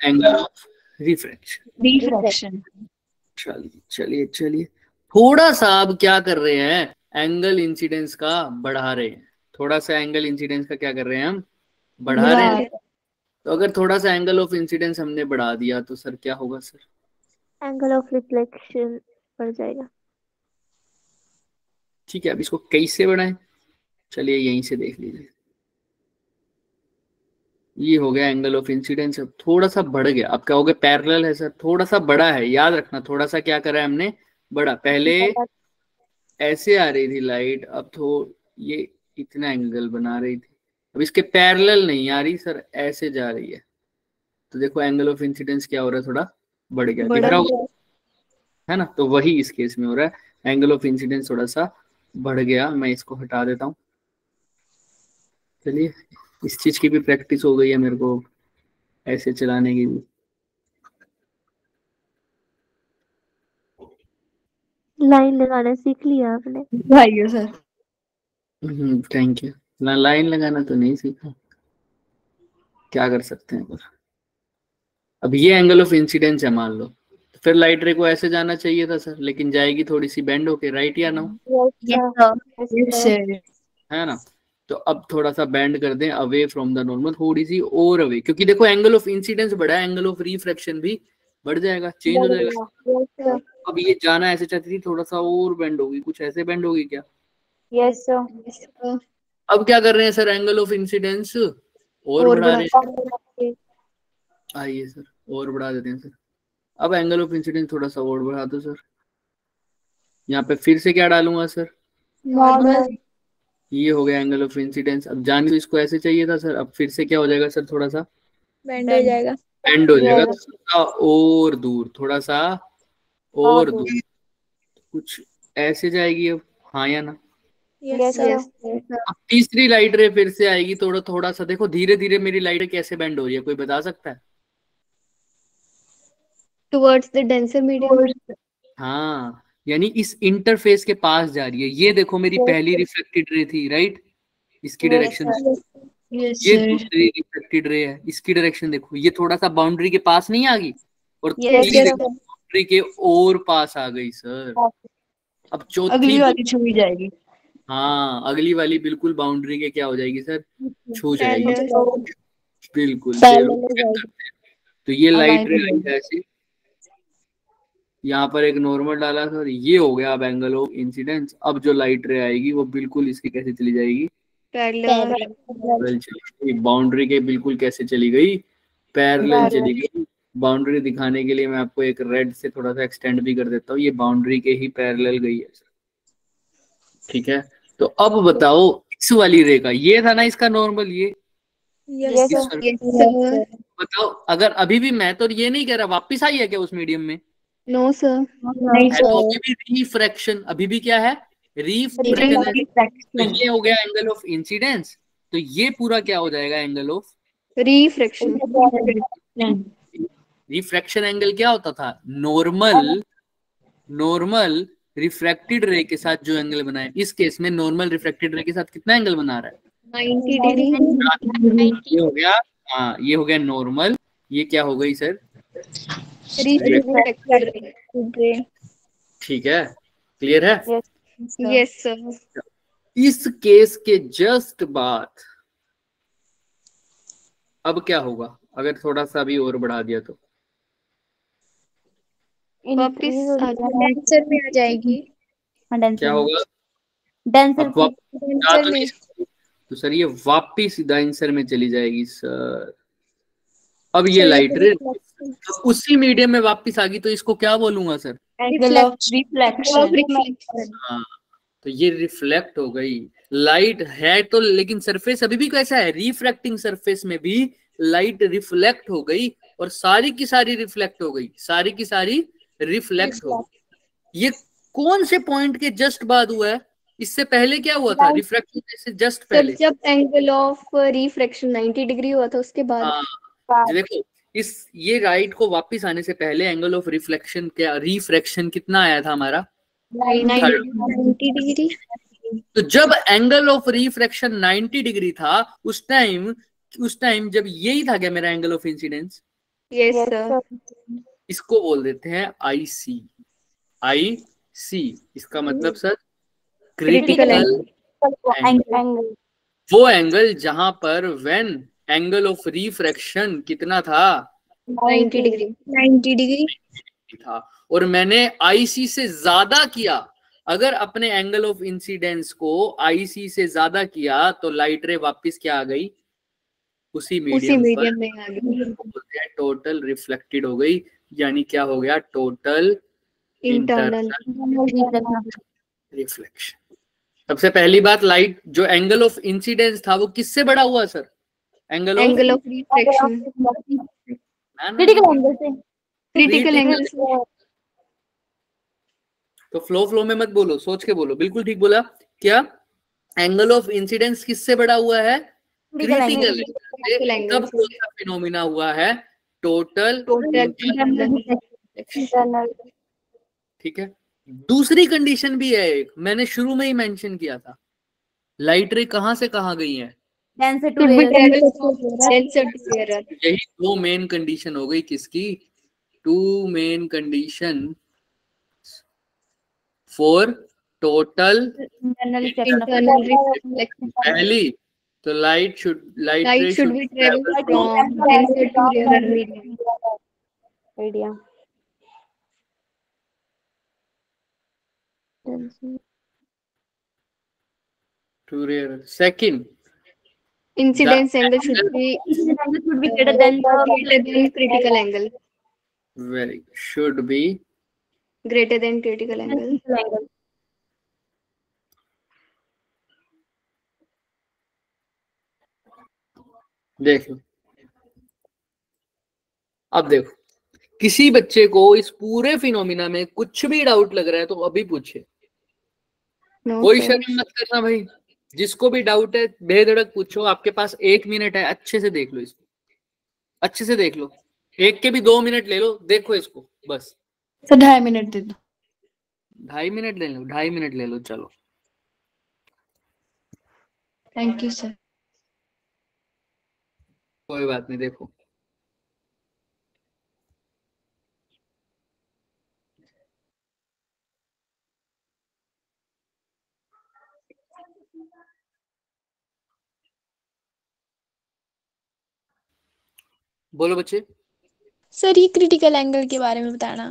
[SPEAKER 1] angle of refraction.
[SPEAKER 4] Refraction.
[SPEAKER 1] चलिए चलिए चलिए, थोड़ा सा अब क्या कर रहे हैं, एंगल इंसिडेंस का बढ़ा रहे हैं, थोड़ा सा एंगल इंसिडेंस का क्या कर रहे हैं हम, बढ़ा रहे हैं। तो अगर थोड़ा सा एंगल ऑफ इंसिडेंस हमने बढ़ा दिया तो सर क्या होगा सर,
[SPEAKER 5] एंगल ऑफ रिफ्लेक्शन बढ़ जाएगा।
[SPEAKER 1] ठीक है, अब इसको कैसे बढ़ाएं, चलिए यहीं से देख लीजिए, ये हो गया एंगल ऑफ इंसिडेंस, अब थोड़ा सा बढ़ गया, अब क्या हो गया, पैरेलल है सर, थोड़ा सा बड़ा है, याद रखना थोड़ा सा क्या करा है हमने, बड़ा, पहले ऐसे आ रही थी लाइट, अब तो ये इतना एंगल बना रही थी, अब इसके पैरेलल नहीं आ रही सर, ऐसे जा रही है, तो देखो एंगल ऑफ इंसिडेंस क्या हो रहा है, थोड़ा बढ़ गया, दिख रहा होगा है ना, तो वही इस केस में हो रहा है, एंगल ऑफ इंसिडेंस थोड़ा सा बढ़ गया, मैं इसको हटा देता हूँ। चलिए इस चीज की भी प्रैक्टिस हो गई है मेरे को, ऐसे चलाने की भी।
[SPEAKER 5] लाइन लगाना सीख लिया आपने।
[SPEAKER 4] भाई सर।
[SPEAKER 1] थैंक यू, लाइन लगाना तो नहीं सीखा, क्या कर सकते हैं पर। अब ये एंगल ऑफ इंसिडेंस है मान लो, तो फिर लाइट रे को ऐसे जाना चाहिए था सर, लेकिन जाएगी थोड़ी सी बेंड होके, राइट या नो,
[SPEAKER 4] यस सर।
[SPEAKER 1] है ना, तो अब थोड़ा सा बेंड कर दें अवे फ्रॉम द नॉर्मल, थोड़ी सी और अवे, क्योंकि देखो एंगल ऑफ इंसिडेंस बढ़ा है, एंगल ऑफ रिफ्रैक्शन भी बढ़ जाएगा, चेंज हो जाएगा। अब ये जाना ऐसे चाहती थी, थोड़ा सा और बेंड होगी, कुछ ऐसे बेंड होगी क्या,
[SPEAKER 5] यस सर।
[SPEAKER 1] अब क्या कर रहे हैं सर, एंगल ऑफ इंसिडेंस और बढ़ा रहे हैं, आइए सर और बढ़ा देते हैं सर, अब एंगल ऑफ इंसिडेंस थोड़ा सा और बढ़ा दो सर, यहाँ पे फिर से क्या डालूंगा सर,
[SPEAKER 3] नॉर्मल।
[SPEAKER 1] ये हो गया एंगल ऑफ इंसिडेंस, अब जाने तो इसको ऐसे चाहिए था सर, अब फिर से क्या हो जाएगा सर, थोड़ा सा
[SPEAKER 3] बेंड हो जाएगा।
[SPEAKER 1] बेंड हो जाएगा, थोड़ा सा और दूर, थोड़ा सा और दूर, कुछ ऐसे जाएगी अब, हाँ या ना।
[SPEAKER 3] Yes sir.
[SPEAKER 1] अब तीसरी लाइट रे फिर से आएगी, थोड़ा थोड़ा सा देखो, धीरे धीरे मेरी लाइट रे कैसे बेंड हो रही है, कोई बता सकता है,
[SPEAKER 3] टुवर्ड्स द डेंसर मीडियम।
[SPEAKER 1] हाँ, यानी इस इंटरफेस के पास जा रही है, ये देखो मेरी पहली रिफ्लेक्टेड रे थी, राइट, इसकी डायरेक्शन,
[SPEAKER 4] यस
[SPEAKER 1] ये
[SPEAKER 4] सर।
[SPEAKER 1] दूसरी रिफ्लेक्टेड रे है, इसकी डायरेक्शन देखो, ये थोड़ा सा बाउंड्री के पास नहीं आ गई, और
[SPEAKER 3] Yes,
[SPEAKER 1] तीसरी
[SPEAKER 3] sir.
[SPEAKER 1] बाउंड्री के और पास आ गई सर, अब चौथी
[SPEAKER 4] अगली वाली छुई जाएगी।
[SPEAKER 1] हाँ अगली वाली बिल्कुल बाउंड्री के क्या हो जाएगी सर, छू जाएगी,
[SPEAKER 3] Parallel.
[SPEAKER 1] बिल्कुल
[SPEAKER 5] Parallel
[SPEAKER 1] चलो,
[SPEAKER 5] हो जाएगी।
[SPEAKER 1] तो ये लाइट रे
[SPEAKER 4] Aligned
[SPEAKER 1] आई ऐसे, यहाँ पर एक नॉर्मल डाला सर, ये हो गया अब एंगल ऑफ इंसिडेंस, अब जो लाइट रे आएगी वो बिल्कुल इसके कैसे चली जाएगी,
[SPEAKER 3] Parallel.
[SPEAKER 1] पैरेलल चली गई, बाउंड्री के बिल्कुल कैसे चली गई, पैरेलल चली गई। बाउंड्री दिखाने के लिए मैं आपको एक रेड से थोड़ा सा एक्सटेंड भी कर देता हूँ, ये बाउंड्री के ही पैरेलल गई है, ठीक है। तो अब बताओ इस वाली रे का, ये था ना इसका नॉर्मल, ये
[SPEAKER 3] Yes,
[SPEAKER 1] इस
[SPEAKER 3] sir.
[SPEAKER 1] पर-
[SPEAKER 3] Yes, sir.
[SPEAKER 1] बताओ अगर अभी भी, मैं तो ये नहीं कह रहा वापस आई है क्या उस मीडियम में,
[SPEAKER 3] No, sir.
[SPEAKER 4] नहीं
[SPEAKER 1] है तो अभी भी रिफ्रैक्शन, अभी भी क्या है, रिफ्रैक्शन है, तो ये हो गया एंगल ऑफ इंसिडेंस, तो ये पूरा क्या हो जाएगा, angle of
[SPEAKER 3] Refraction.
[SPEAKER 1] Refraction. Angle क्या होता था, नॉर्मल रिफ्रैक्टेड रे के साथ जो एंगल बनाए, इस केस में नॉर्मल रिफ्रैक्टेड रे के साथ कितना एंगल बना रहा है,
[SPEAKER 3] 90 degree.
[SPEAKER 1] ये हो गया, हाँ ये हो गया नॉर्मल, ये क्या हो गई सर,
[SPEAKER 3] Refracted.
[SPEAKER 1] ठीक है, क्लियर है।
[SPEAKER 3] Yes, sir.
[SPEAKER 1] इस केस के जस्ट बाद अब क्या होगा अगर थोड़ा सा भी और बढ़ा दिया तो?
[SPEAKER 3] वापिस डेंसर में आ जाएगी।
[SPEAKER 1] क्या होगा?
[SPEAKER 2] डेंसर
[SPEAKER 1] अब वापस जा
[SPEAKER 3] डेंसर
[SPEAKER 1] तो नहीं
[SPEAKER 3] में।
[SPEAKER 1] सकती, तो सर ये वापिस डांसर में चली जाएगी सर। अब ये
[SPEAKER 3] सर ये
[SPEAKER 1] लाइट
[SPEAKER 3] तो
[SPEAKER 1] रे
[SPEAKER 3] रिफ्लेक्शन
[SPEAKER 1] उसी मीडियम में वापिस आ गई, तो इसको क्या बोलूंगा sir?
[SPEAKER 4] Angle of reflection.
[SPEAKER 3] Reflection.
[SPEAKER 1] हाँ, तो ये रिफ्लेक्ट हो गई। लाइट है तो, लेकिन सरफेस अभी भी कैसा है? रिफ्रैक्टिंग सरफेस में भी लाइट रिफ्लेक्ट हो गई और सारी की सारी रिफ्लेक्ट हो गई, सारी की सारी रिफ्लेक्ट हो गई। ये कौन से पॉइंट के जस्ट बाद हुआ है? इससे पहले क्या हुआ था? रिफ्रैक्शन से जस्ट
[SPEAKER 3] सर
[SPEAKER 1] पहले।
[SPEAKER 3] जब एंगल ऑफ रिफ्रैक्शन 90 डिग्री हुआ था उसके बाद।
[SPEAKER 1] हाँ, देखो इस ये राइट को वापस आने से पहले एंगल ऑफ रिफ्लेक्शन क्या, रिफ्रैक्शन कितना आया था हमारा?
[SPEAKER 3] 90 डिग्री।
[SPEAKER 1] तो जब एंगल ऑफ रिफ्रैक्शन 90 डिग्री था उस टाइम जब यही था क्या मेरा angle of incidence?
[SPEAKER 3] Yes sir.
[SPEAKER 1] इसको बोल देते हैं आईसी। आईसी इसका मतलब सर क्रिटिकल एंगल। वो एंगल जहां पर व्हेन एंगल ऑफ रिफ्रैक्शन कितना था?
[SPEAKER 3] 90 डिग्री। 90 डिग्री
[SPEAKER 1] था, और मैंने आईसी से ज्यादा किया। अगर अपने एंगल ऑफ इंसिडेंस को आईसी से ज्यादा किया तो लाइट रे वापस क्या आ गई? उसी मीडियम पर
[SPEAKER 3] में आ गई।
[SPEAKER 1] बोलते हैं टोटल रिफ्लेक्टेड हो गई, यानी क्या हो गया? Total
[SPEAKER 3] internal
[SPEAKER 1] reflection. सबसे पहली बात, लाइट जो एंगल ऑफ इंसिडेंस था वो किससे बड़ा हुआ sir? Angle
[SPEAKER 3] of refraction.
[SPEAKER 2] Critical angle से।
[SPEAKER 3] क्रिटिकल एंगल से।
[SPEAKER 1] तो फ्लो में मत बोलो, सोच के बोलो। बिल्कुल ठीक बोला। क्या एंगल ऑफ इंसिडेंस किससे बड़ा हुआ है? Critical angle. तब कौन सा फिनोमिना हुआ है? टोटल ठीक है। दूसरी कंडीशन भी है एक, मैंने शुरू में ही मेंशन किया था। लाइट रे कहां से कहां गई है?
[SPEAKER 2] Denser to rare.
[SPEAKER 1] यही दो मेन कंडीशन हो गई किसकी? Two main condition for total पहली, तो light should be travel
[SPEAKER 3] from denser to rare medium.
[SPEAKER 5] Idea
[SPEAKER 1] to rare. Second,
[SPEAKER 3] Incidence angle should be greater than critical angle.
[SPEAKER 1] very should be
[SPEAKER 3] Greater than critical angle.
[SPEAKER 1] देखो, अब देखो, किसी बच्चे को इस पूरे फिनोमिना में कुछ भी डाउट लग रहा है तो अभी पूछे।
[SPEAKER 3] No,
[SPEAKER 1] कोई
[SPEAKER 3] sir.
[SPEAKER 1] शर्म मत करना भाई, जिसको भी डाउट है बेधड़क पूछो। आपके पास 1 मिनट है, अच्छे से देख लो इसको, अच्छे से देख लो। 1 के भी 2 मिनट ले लो, देखो इसको बस।
[SPEAKER 4] सर 2.5 मिनट दे दो।
[SPEAKER 1] 2.5 मिनट ले लो, 2.5 मिनट ले लो, चलो।
[SPEAKER 4] Thank you sir.
[SPEAKER 1] कोई बात नहीं, देखो बोलो बच्चे।
[SPEAKER 6] सर ये क्रिटिकल एंगल के बारे में बताना।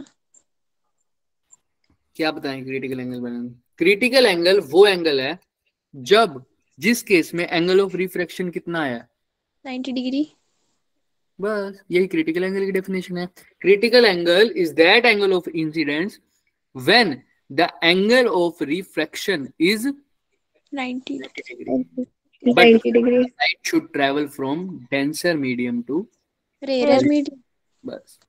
[SPEAKER 1] क्या बताएं क्रिटिकल एंगल बनाने? क्रिटिकल एंगल वो एंगल है जब जिस केस में एंगल ऑफ रिफ्रैक्शन कितना आया?
[SPEAKER 6] 90 डिग्री।
[SPEAKER 1] बस यही क्रिटिकल एंगल की डेफिनेशन है। Critical angle is that angle of incidence when the angle of refraction is
[SPEAKER 6] 90
[SPEAKER 1] degree. But
[SPEAKER 3] 90 degree.
[SPEAKER 1] light should travel from denser medium to
[SPEAKER 6] rare medium.
[SPEAKER 1] बस।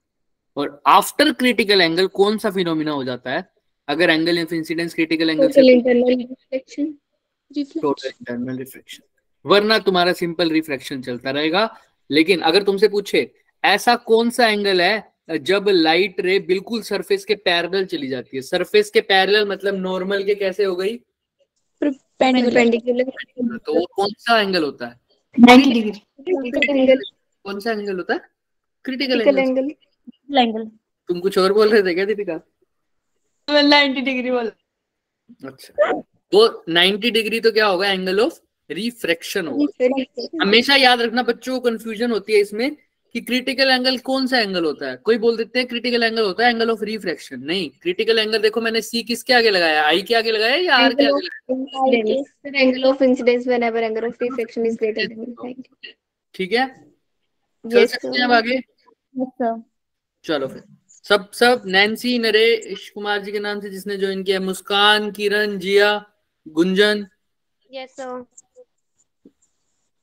[SPEAKER 1] और after critical angle कौन सा phenomena हो जाता है? अगर angle of incidence critical angle से
[SPEAKER 3] internal reflection.
[SPEAKER 1] Total internal reflection, वरना तुम्हारा सिंपल रिफ्रैक्शन चलता रहेगा। लेकिन अगर तुमसे पूछे ऐसा कौन सा एंगल है जब लाइट रे बिल्कुल सरफेस के पैरेलल चली जाती है? सरफेस के पैरेलल मतलब नॉर्मल के कैसे हो गई?
[SPEAKER 3] परपेंडिकुलर।
[SPEAKER 1] तो वो कौन सा एंगल होता है?
[SPEAKER 4] 90 डिग्री।
[SPEAKER 1] कौन सा एंगल होता है? Critical
[SPEAKER 3] angle.
[SPEAKER 2] एंगल।
[SPEAKER 1] तुम कुछ और बोल रहे थे क्या दीपिका?
[SPEAKER 4] 90 डिग्री बोल।
[SPEAKER 1] अच्छा, वो 90 डिग्री तो क्या होगा, एंगल ऑफ रिफ्रैक्शन होगा। हमेशा याद रखना बच्चों को कंफ्यूजन होती है इसमें कि क्रिटिकल एंगल कौन सा एंगल होता है। कोई बोल देते हैं क्रिटिकल एंगल होता है एंगल ऑफ रिफ्रैक्शन, नहीं। क्रिटिकल एंगल देखो मैंने सी किसके आगे लगाया, आई के आगे लगाया या आर के आगे लगाया?
[SPEAKER 3] Angle of incidence whenever angle of reflection is greater than 90।
[SPEAKER 1] ठीक है, चल सकते हैं अब आगे।
[SPEAKER 2] Yes sir.
[SPEAKER 1] चलो फिर सब नैन्सी, नरेश कुमार जी के नाम से जिसने ज्वाइन किया, मुस्कान, किरण, जिया, गुंजन,
[SPEAKER 3] यस सर।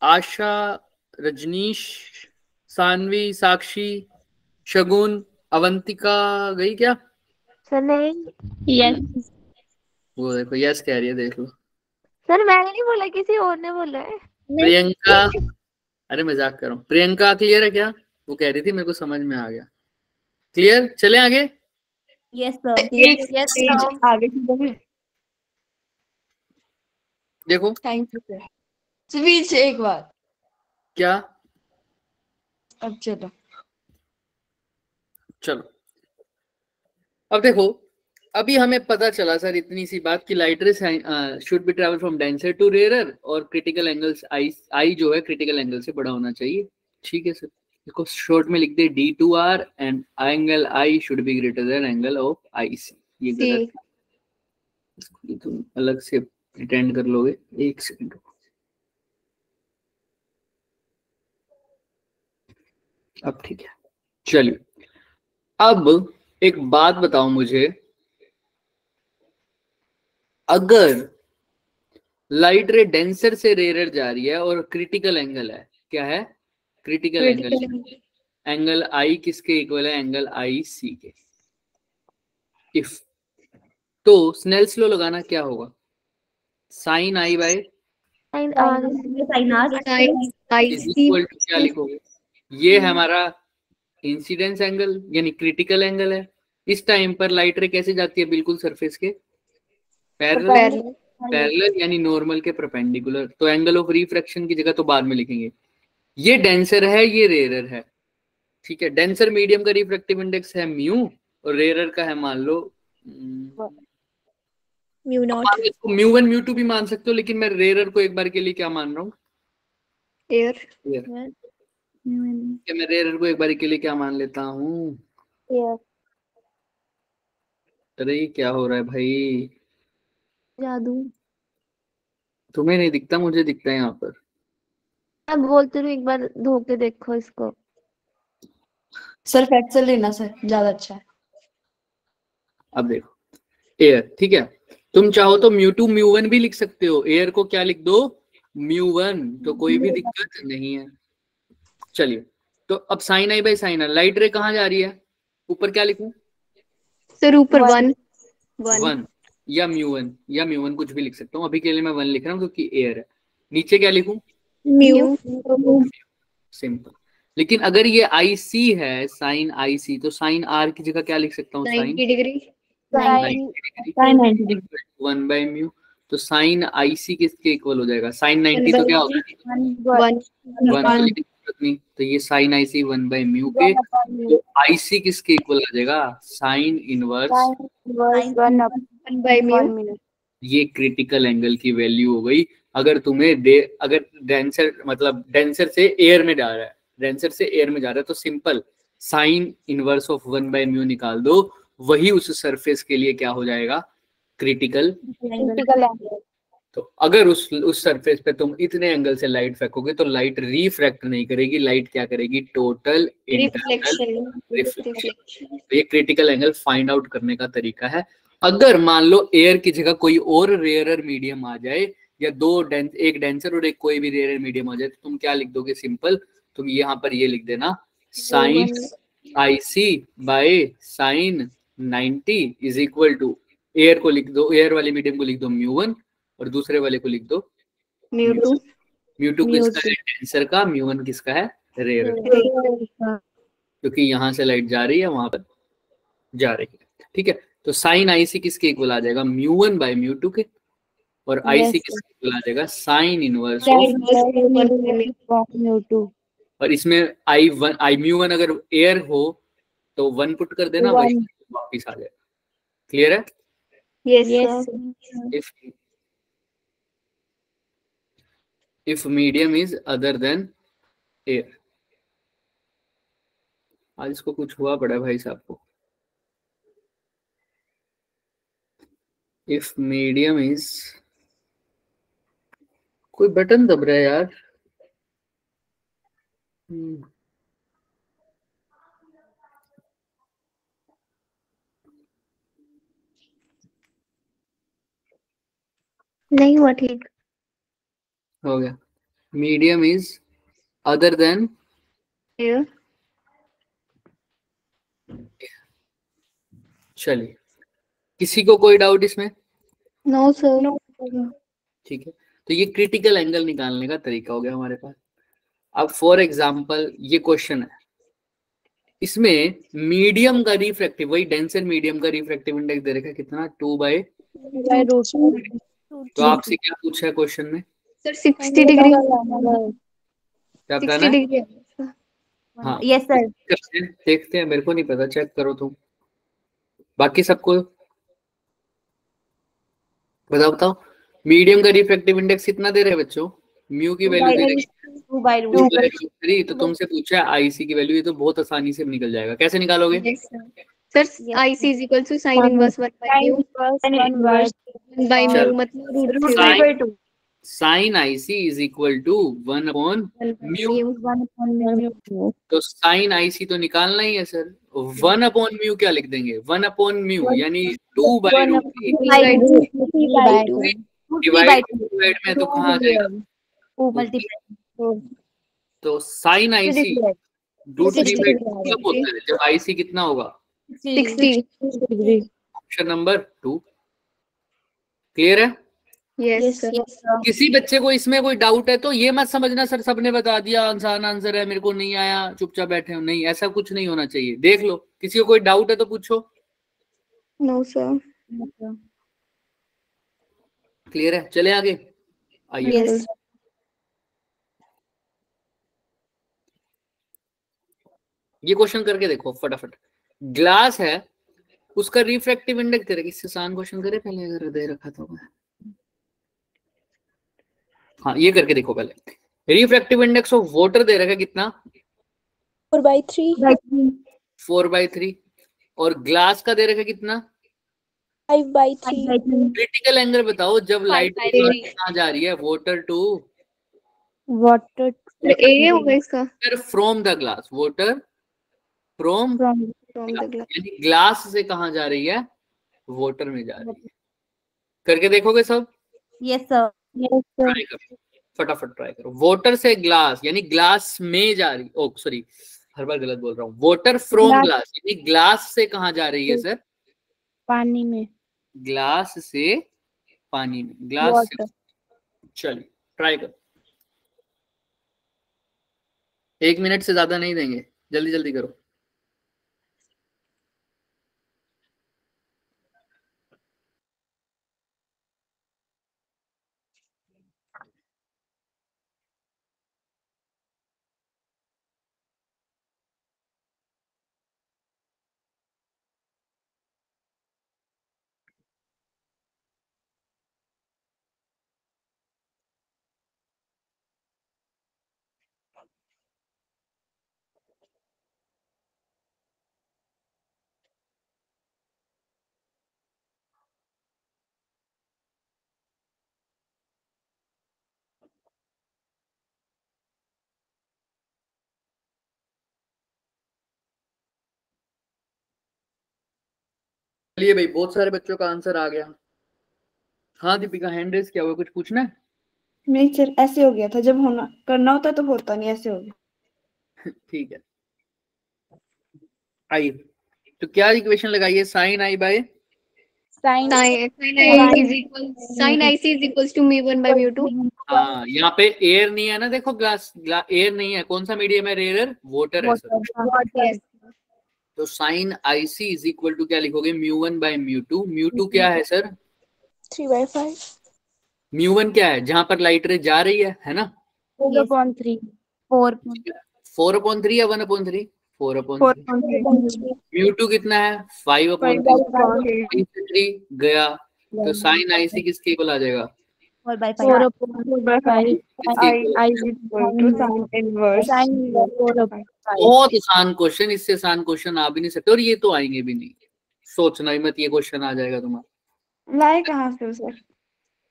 [SPEAKER 1] आशा, रजनीश, सानवी, साक्षी, शगुन, अवंतिका गई क्या?
[SPEAKER 5] सर नहीं।
[SPEAKER 2] यस
[SPEAKER 1] वो देखो यस कह रही है, देख लो।
[SPEAKER 5] सर मैंने नहीं बोला, किसी और ने बोला है।
[SPEAKER 1] प्रियंका, अरे मजाक कर रहा हूँ। प्रियंका क्लियर है क्या? वो कह रही थी मेरे को समझ में आ गया। क्लियर, चले आगे।
[SPEAKER 2] Yes sir.
[SPEAKER 3] Yes sir.
[SPEAKER 4] आगे चलोगे?
[SPEAKER 1] देखो
[SPEAKER 4] थैंक यू सर। स्पीच एक बार।
[SPEAKER 1] क्या,
[SPEAKER 4] अब चलो।
[SPEAKER 1] चलो अब देखो, अभी हमें पता चला सर इतनी सी बात कि light ray should be travel from denser to rarer, और क्रिटिकल एंगल्स आई जो है क्रिटिकल एंगल से बड़ा होना चाहिए। ठीक है सर, इसको शॉर्ट में लिख दे D2R and angle I should be greater than angle of IC। ये गलत है, इसको तुम अलग से प्रिटेंड कर लोगे। एक सेकंड, अब ठीक है। चलिए अब एक बात बताओ मुझे, अगर लाइट रे डेंसर से रेयर जा रही है और क्रिटिकल एंगल है, क्या है? Critical angle. एंगल I किसके इक्वल है? एंगल IC के। इफ तो स्नेल्स लॉ लगाना क्या होगा? Sine I by
[SPEAKER 5] sine R
[SPEAKER 1] is equal to क्या लिखोगे? ये है हमारा इंसिडेंस एंगल यानी क्रिटिकल एंगल है। इस टाइम पर लाइट रे कैसे जाती है? बिल्कुल सरफेस के पैरेलल यानी नॉर्मल के परपेंडिकुलर। तो एंगल ऑफ रिफ्रैक्शन की जगह तो बाद में लिखेंगे। ये डेंसर है, ये रेयरर है। ठीक है, डेंसर मीडियम का रिफ्रैक्टिव इंडेक्स है म्यू और रेयरर का है मान लो
[SPEAKER 6] म्यू नॉट।
[SPEAKER 1] इसको म्यू1 म्यू2 भी मान सकते हो, लेकिन मैं रेयरर को एक बार के लिए क्या मान रहा हूँ?
[SPEAKER 3] एयर।
[SPEAKER 1] मैं रेयरर को एक बार के लिए क्या मान लेता हूँ? अरे ये क्या हो रहा है भाई?
[SPEAKER 5] जादू।
[SPEAKER 1] तुम्हें नहीं दिखता, मुझे दिखता है यहाँ पर।
[SPEAKER 5] मैं बोलती हूँ, एक बार धो के देखो इसको।
[SPEAKER 4] सर फैक्सल लेना सर, ज्यादा अच्छा है।
[SPEAKER 1] अब देखो एयर, ठीक है, तुम चाहो तो म्यू2 म्यू1 भी लिख सकते हो। एयर को क्या लिख दो? म्यू1, तो कोई भी दिक्कत नहीं है। चलिए तो अब sine I by sine R, light ray कहाँ जा रही है? ऊपर क्या लिखूं?
[SPEAKER 3] सर ऊपर 1
[SPEAKER 1] या म्यू1 कुछ भी लिख सकता हूँ। अभी के लिए मैं 1 लिख रहा हूँ क्योंकि एयर है। नीचे क्या लिखूं?
[SPEAKER 3] म्यू।
[SPEAKER 1] सिंपल। लेकिन अगर ये IC है, साइन IC, तो साइन R की जगह क्या लिख सकता हूँ?
[SPEAKER 3] 90 डिग्री।
[SPEAKER 1] 1 by mu. तो साइन IC किसके इक्वल हो जाएगा? साइन 90 तो क्या होगा? 1। तो ये साइन IC 1 बाय म्यू के, तो IC किसके इक्वल आ जाएगा? Sine inverse
[SPEAKER 3] 1 by mu.
[SPEAKER 1] ये क्रिटिकल एंगल की वैल्यू हो गई। अगर तुम्हें अगर डेंसर मतलब डेंसर से एयर में जा रहा है, डेंसर से एयर में जा रहा है, तो simple sign inverse of 1 by mu निकाल दो, वही उस सरफेस के लिए क्या हो जाएगा? Critical angle. तो अगर उस सरफेस पे तुम इतने एंगल से लाइट फेंकोगे तो लाइट रिफ्रैक्ट नहीं करेगी, लाइट क्या करेगी? Total internal reflection. ये क्रिटिकल एंगल फाइंड आउट करने का तरीका है। अगर मान लो एयर की जगह कोई और रेयरर मीडियम आ जाए, या एक डेंसर और एक कोई भी रेयरर मीडियम आ जाए, तो तुम क्या लिख दोगे? सिंपल तुम यहाँ पर ये लिख देना, sine IC by sine 90 is equal to, air को लिख दो, एयर वाले मीडियम को लिख दो म्यू1 और दूसरे वाले को लिख दो म्यू2। म्यू2 किसका है? डेंसर का। म्यू1 किसका है? रेयर। क्योंकि यहाँ से लाइट जा रही है, वहां पर जा रही है। ठीक है, तो साइन IC किसके इक्वल आ जाएगा? म्यू1 बाय म्यू2 के, और IC किसके इक्वल आ जाएगा? साइन इनवर्स ऑफ म्यू2। और इसमें म्यू1 अगर एयर हो तो 1 पुट कर देना, वही वापिस आ जाएगा। क्लियर है?
[SPEAKER 3] Yes.
[SPEAKER 1] If medium is other than air. आज इसको कुछ हुआ पड़ा भाई साहब को। इफ मीडियम इज, कोई बटन दब रहा है यार।
[SPEAKER 3] नहीं हुआ ठीक।
[SPEAKER 1] हो गया। Medium is other than
[SPEAKER 3] air.
[SPEAKER 1] चलिए, किसी को कोई डाउट इसमें?
[SPEAKER 3] No sir.
[SPEAKER 1] ठीक है, तो ये क्रिटिकल एंगल निकालने का तरीका हो गया हमारे पास। अब फॉर एग्जांपल ये क्वेश्चन है, इसमें मीडियम का रिफ्रैक्टिव, वही डेंसर मीडियम का रिफ्रैक्टिव इंडेक्स दे रखा है कितना, 2/√। तो आपसे क्या पूछा है क्वेश्चन में?
[SPEAKER 3] Sir 60 degree.
[SPEAKER 1] क्या बताना है?
[SPEAKER 3] 60 डिग्री।
[SPEAKER 1] हाँ
[SPEAKER 2] यस सर।
[SPEAKER 1] देखते हैं, मेरे को नहीं पता, चेक करो तुम। बाकी सबको बताओ मीडियम का रिफ्रैक्टिव इंडेक्स कितना दे रहे हैं बच्चों? म्यू की वैल्यू दे रही है 2/√3। तो तुमसे पूछा है आईसी की वैल्यू, ये तो बहुत आसानी से निकल जाएगा। कैसे निकालोगे?
[SPEAKER 3] Sir IC is equal to sine inverse 1/μ by mu, मतलब √3/2।
[SPEAKER 1] Sine IC is equal to 1/μ। तो साइन आईसी तो निकालना ही है सर। 1/μ क्या लिख देंगे? 1/μ यानी 2/√3 डिवाइड में तो कहाँ आ जाएगा? तो साइन आईसी √3/2 कब होता है? जब आईसी कितना होगा?
[SPEAKER 3] 60 डिग्री।
[SPEAKER 1] ऑप्शन नंबर 2 क्लियर है?
[SPEAKER 3] Yes sir.
[SPEAKER 1] किसी बच्चे को इसमें कोई डाउट है तो ये मत समझना सर सबने बता दिया आसान आंसर है, मेरे को नहीं आया, चुपचाप बैठे हो। नहीं, ऐसा कुछ नहीं होना चाहिए। देख लो, किसी को कोई डाउट है तो पूछो।
[SPEAKER 3] No sir.
[SPEAKER 1] क्लियर है? चले आगे, आइए।
[SPEAKER 3] यस।
[SPEAKER 1] ये क्वेश्चन करके देखो फटाफट। ग्लास है, उसका रिफ्रैक्टिव इंडेक्स दे रखा है। इससे आसान क्वेश्चन करे पहले, अगर दे रखा तो। हाँ, ये करके देखो पहले। रिफ्रैक्टिव इंडेक्स ऑफ वाटर दे रखा है कितना?
[SPEAKER 6] 4/3।
[SPEAKER 1] 4/3। और ग्लास का दे रखा है कितना?
[SPEAKER 6] 5/3।
[SPEAKER 1] क्रिटिकल एंगल बताओ जब लाइट कहाँ जा रही है? वाटर टू
[SPEAKER 2] वाटर
[SPEAKER 3] ए होगा इसका।
[SPEAKER 1] From the glass, water from
[SPEAKER 3] the glass.
[SPEAKER 1] यानी ग्लास से कहाँ जा रही है? वाटर में जा रही है। करके देखोगे सब?
[SPEAKER 2] Yes sir.
[SPEAKER 1] ट्राई करो, फटाफट ट्राई करो। वाटर से ग्लास यानी ग्लास में जा रही, ओ सॉरी हर बार गलत बोल रहा हूँ। वाटर फ्रॉम ग्लास यानी ग्लास से कहाँ जा रही है सर?
[SPEAKER 2] पानी में।
[SPEAKER 1] ग्लास से पानी में, ग्लास से। चलिए ट्राई करो, 1 मिनट से ज्यादा नहीं देंगे, जल्दी जल्दी करो। चलिए भाई, बहुत सारे बच्चों का आंसर आ गया। हाँ दीपिका, हैंड रेस क्या हुआ? कुछ पूछना है?
[SPEAKER 4] नहीं सर, ऐसे हो गया था, जब होना करना होता तो होता नहीं, ऐसे हो गया।
[SPEAKER 1] ठीक है, आइए। तो क्या इक्वेशन लगाइए? Sine I by
[SPEAKER 3] sine IC is equal to μ1/μ2।
[SPEAKER 1] हाँ, यहाँ पे एयर नहीं है ना, देखो ग्लास एयर नहीं है। कौन सा मीडियम है? रेयर वाटर है सर। तो sine IC is equal to क्या लिखोगे? μ1/μ2। μ2 क्या है सर?
[SPEAKER 6] 3/5।
[SPEAKER 1] μ1 क्या है? जहां पर लाइट रे जा रही है ना?
[SPEAKER 2] 4/3।
[SPEAKER 1] 4/3 या 1/3? 4/3। μ2 कितना है? 5/3 गया। तो साइन आईसी किसके इक्वल आ जाएगा?
[SPEAKER 2] 4/5
[SPEAKER 4] 4/5 I is equal to sin inverse 4/5.
[SPEAKER 1] बहुत आसान क्वेश्चन, इससे आसान क्वेश्चन आ भी नहीं सकते और ये तो आएंगे भी नहीं, सोचना ही मत ये क्वेश्चन आ जाएगा तुम्हारा,
[SPEAKER 4] लाए कहाँ से सर?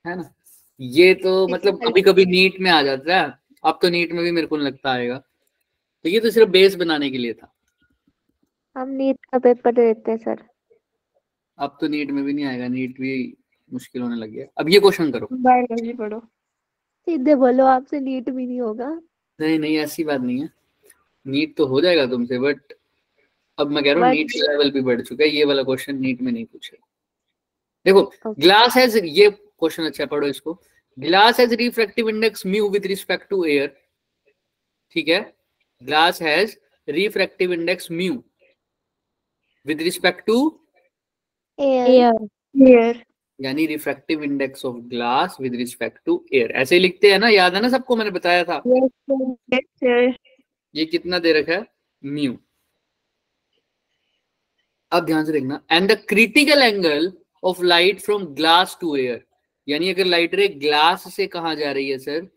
[SPEAKER 1] है ना। ये तो मतलब कभी कभी नीट में आ जाता है, अब तो नीट में भी मेरे को नहीं लगता आएगा, तो ये तो सिर्फ बेस बनाने के लिए था।
[SPEAKER 5] हम नीट का पेपर देते हैं सर।
[SPEAKER 1] अब तो नीट में भी नहीं आएगा, नीट भी मुश्किल होने लग गया। अब ये क्वेश्चन करो।
[SPEAKER 4] बायोलॉजी पढ़ो।
[SPEAKER 5] सीधे बोलो, आपसे नीट भी नहीं होगा।
[SPEAKER 1] नहीं नहीं ऐसी बात नहीं है, नीट तो हो जाएगा तुमसे, बट अब मैं कह रहा हूँ नीट का लेवल भी बढ़ चुका है, ये वाला क्वेश्चन नीट में नहीं पूछे। देखो ग्लास हैज, ये क्वेश्चन अच्छा है, पढ़ो इसको। Glass has refractive index mu with respect to air, ठीक है। Glass has refractive index mu with respect to
[SPEAKER 4] air
[SPEAKER 1] यानी refractive index of glass with respect to air, ऐसे ही लिखते हैं ना, याद है ना सबको, मैंने बताया था। ये कितना दे रखा है, म्यू। अब ध्यान से देखना, and the critical angle of light from glass to air, यानी अगर लाइट रे ग्लास से कहाँ जा रही है सर,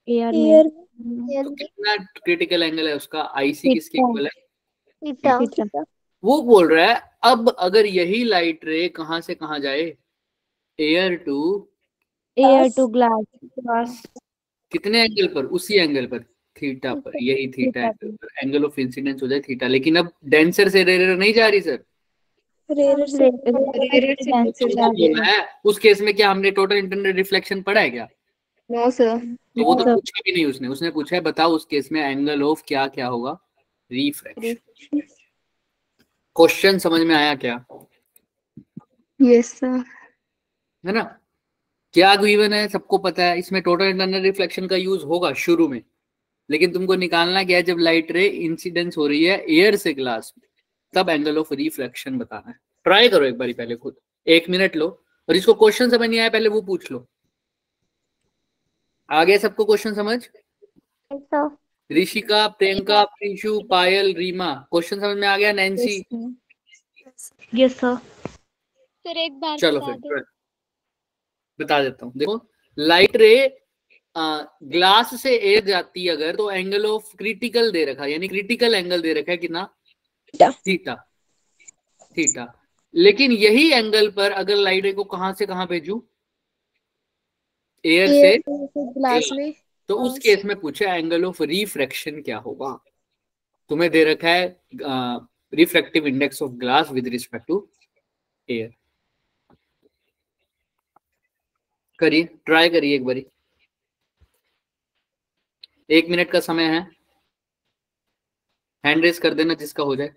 [SPEAKER 5] एयर
[SPEAKER 1] तो कितना क्रिटिकल एंगल है उसका, आईसी किसके इक्वल है,
[SPEAKER 5] थीटा।
[SPEAKER 1] वो बोल रहा है। अब अगर यही लाइट रे कहाँ से कहाँ जाए, एयर टू
[SPEAKER 4] ग्लास
[SPEAKER 1] कितने एंगल पर, उसी एंगल पर, थीटा पर, यही थीटा एंगल पर एंगल ऑफ इंसिडेंस हो जाए थीटा। लेकिन अब डेंसर से रेयर नहीं जा रही सर,
[SPEAKER 6] रेयर से
[SPEAKER 1] बोला है उस केस में क्या हमने टोटल इंटरनल रिफ्लेक्शन पढ़ा है क्या?
[SPEAKER 3] No sir.
[SPEAKER 1] तो वो तो पूछा भी नहीं उसने, उसने पूछा है बताओ उस केस में एंगल ऑफ क्या क्या होगा, रिफ्रैक्शन। क्वेश्चन समझ में आया क्या?
[SPEAKER 3] Yes sir.
[SPEAKER 1] है ना, क्या गिवन है सबको पता है, इसमें टोटल इंटरनल रिफ्लेक्शन का यूज होगा शुरू में, लेकिन तुमको निकालना क्या है, जब लाइट रे इंसिडेंस हो रही है एयर से ग्लास में, तब एंगल ऑफ रिफ्लेक्शन बताना है। ट्राई करो एक बारी पहले खुद, 1 मिनट लो, और इसको क्वेश्चन समझ नहीं आया पहले वो पूछ लो। आ गया सबको क्वेश्चन समझ? ऋषिका, प्रियंका, प्रिंशु, पायल, रीमा, क्वेश्चन समझ में आ गया? नैन्सी?
[SPEAKER 2] Yes sir.
[SPEAKER 3] सर एक बार
[SPEAKER 1] चलो फिर बता देता हूँ। देखो लाइट रे ग्लास से एयर जाती है अगर, तो एंगल ऑफ क्रिटिकल दे रखा है, यानी क्रिटिकल एंगल दे रखा है कितना, थीटा। थीटा। लेकिन यही एंगल पर अगर लाइट रे को कहां से कहां भेजू, एयर से
[SPEAKER 6] ग्लास में,
[SPEAKER 1] तो उस केस में पूछा एंगल ऑफ रिफ्रैक्शन क्या होगा। तुम्हें दे रखा है refractive index of glass with respect to air. करिए, ट्राई करिए एक बारी, 1 मिनट का समय है, हैंड रेस कर देना जिसका हो जाए।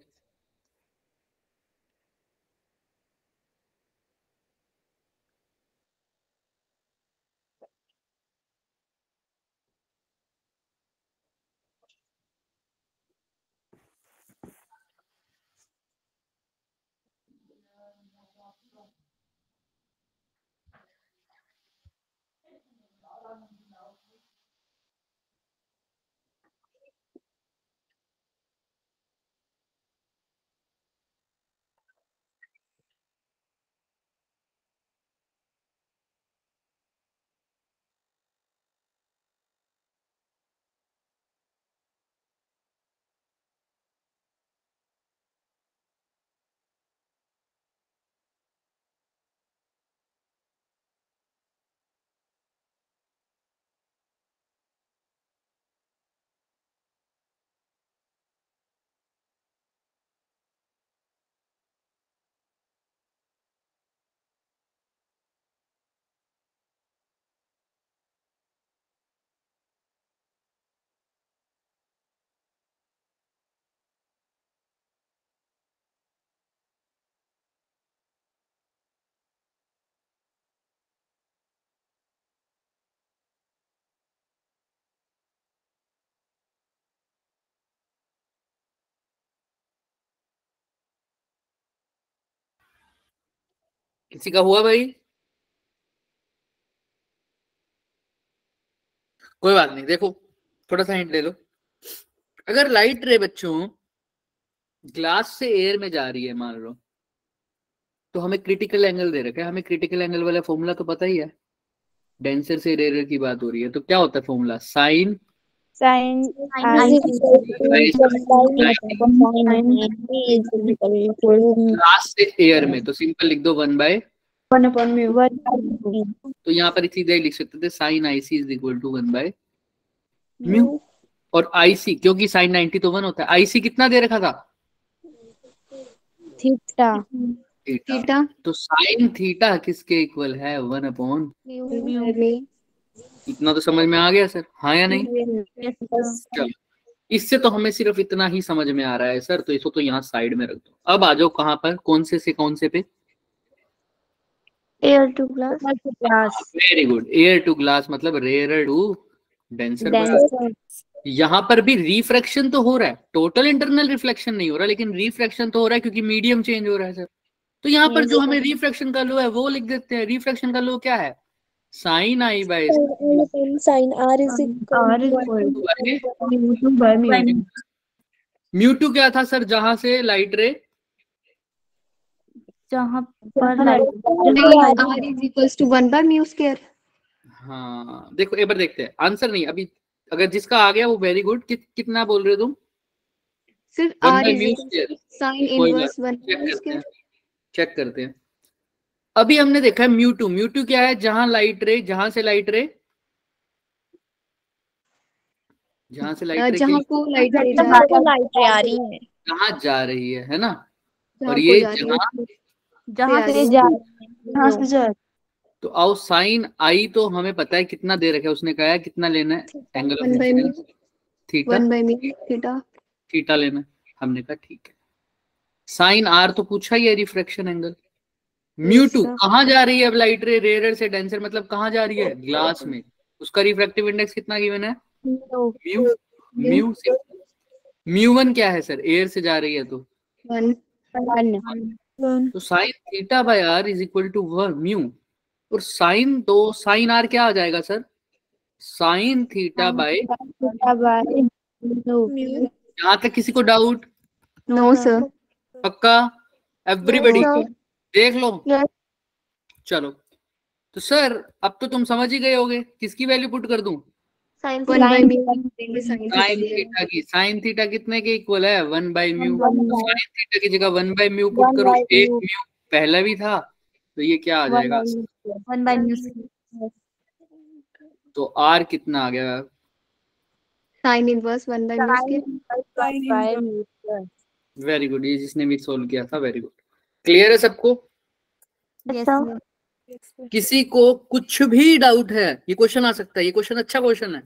[SPEAKER 1] किसी का हुआ भाई? कोई बात नहीं, देखो थोड़ा सा हिंट ले लो। अगर लाइट रे बच्चों ग्लास से एयर में जा रही है मान लो, तो हमें क्रिटिकल एंगल दे रखा है, हमें क्रिटिकल एंगल वाला फॉर्मूला तो पता ही है, डेंसर से रेयर की बात हो रही है, तो क्या होता है फॉर्मूला? साइन
[SPEAKER 4] Sin
[SPEAKER 1] लास्ट से एयर में, तो सिंपल लिख दो 1/,
[SPEAKER 4] 1/μ.
[SPEAKER 1] तो यहाँ पर सीधे लिख सकते थे sine IC is equal to 1/μ। और IC क्योंकि साइन 90 तो 1 होता है, IC कितना दे रखा था?
[SPEAKER 4] Theta.
[SPEAKER 3] थीटा
[SPEAKER 1] तो साइन थीटा किसके इक्वल है? 1/μ। इतना तो समझ में आ गया सर, हाँ या नहीं? चलो, इससे तो हमें सिर्फ इतना ही समझ में आ रहा है सर, तो इसको तो यहाँ साइड में रख दो। अब आ जाओ कहाँ पर, कौन से कौन से पे?
[SPEAKER 5] Air to glass.
[SPEAKER 1] Very good, air to glass मतलब रेयर टू डेंसर। यहाँ पर भी रिफ्रैक्शन तो हो रहा है, टोटल इंटरनल रिफ्लेक्शन नहीं हो रहा, लेकिन रिफ्रैक्शन तो हो रहा है क्योंकि मीडियम चेंज हो रहा है सर। तो यहाँ पर जो हमें रिफ्रैक्शन का लो है वो लिख देते हैं। रिफ्रैक्शन का लो क्या है? Sine I by
[SPEAKER 6] Sin R is equal
[SPEAKER 1] μ2 क्या था सर? जहां से लाइट रे,
[SPEAKER 2] जहाँ पर
[SPEAKER 3] R is equals to 1/μ².
[SPEAKER 1] हाँ देखो एक बार देखते हैं आंसर, नहीं अभी, अगर जिसका आ गया वो वेरी गुड। कितना बोल रहे हो तुम?
[SPEAKER 3] Sir R is equals to sin inverse 1/μ².
[SPEAKER 1] Check करते हैं। अभी हमने देखा है μ2 क्या है? जहां लाइट रे, जहां से लाइट रे
[SPEAKER 3] जहाँ को लाइट रे
[SPEAKER 4] आ रही है,
[SPEAKER 1] जहां जा रही है ना?
[SPEAKER 3] जहाँ
[SPEAKER 1] और
[SPEAKER 3] को
[SPEAKER 1] ये
[SPEAKER 3] जा रही है,
[SPEAKER 2] जहाँ
[SPEAKER 3] से
[SPEAKER 2] से
[SPEAKER 1] तो आओ साइन I तो हमें पता है कितना दे रखा है, उसने कहा है कितना लेना है? Angle of
[SPEAKER 3] 1/μ.
[SPEAKER 1] Theta,
[SPEAKER 3] 1/μ theta.
[SPEAKER 1] Theta लेना है। हमने कहा ठीक है। साइन R तो पूछा ही है, रिफ्रैक्शन एंगल। μ2 कहाँ जा रही है अब लाइट रे? रेयर से डेंसर मतलब कहाँ जा रही है? ग्लास में। उसका रिफ्रैक्टिव इंडेक्स कितना गिवन है? μ1 क्या है सर? एयर से जा रही है तो
[SPEAKER 3] 1.
[SPEAKER 1] तो sine theta by R is equal to 1/μ। और साइन R क्या आ जाएगा सर? साइन थीटा बाय, यहाँ तक किसी को डाउट?
[SPEAKER 3] No sir.
[SPEAKER 1] पक्का? एवरीबॉडी देख लो।
[SPEAKER 5] Yes.
[SPEAKER 1] चलो तो सर अब तो तुम समझ ही गए होगे, किसकी वैल्यू पुट कर दूं?
[SPEAKER 5] Sin
[SPEAKER 3] 1/μ.
[SPEAKER 1] साइन थीटा की। साइन थीटा कितने के इक्वल है? 1/μ। साइन थीटा की जगह 1/μ पुट करो, एक म्यू पहला भी था, तो ये क्या आ जाएगा?
[SPEAKER 2] 1/μ².
[SPEAKER 1] तो R कितना आ गया?
[SPEAKER 3] sin inverse 1/μ².
[SPEAKER 1] वेरी गुड, ये जिसने भी सोल्व किया था वेरी गुड। क्लियर है सबको?
[SPEAKER 2] Yes,
[SPEAKER 5] sir.
[SPEAKER 2] sir.
[SPEAKER 1] किसी को कुछ भी डाउट है, ये क्वेश्चन आ सकता है। ये क्वेश्चन अच्छा क्वेश्चन है,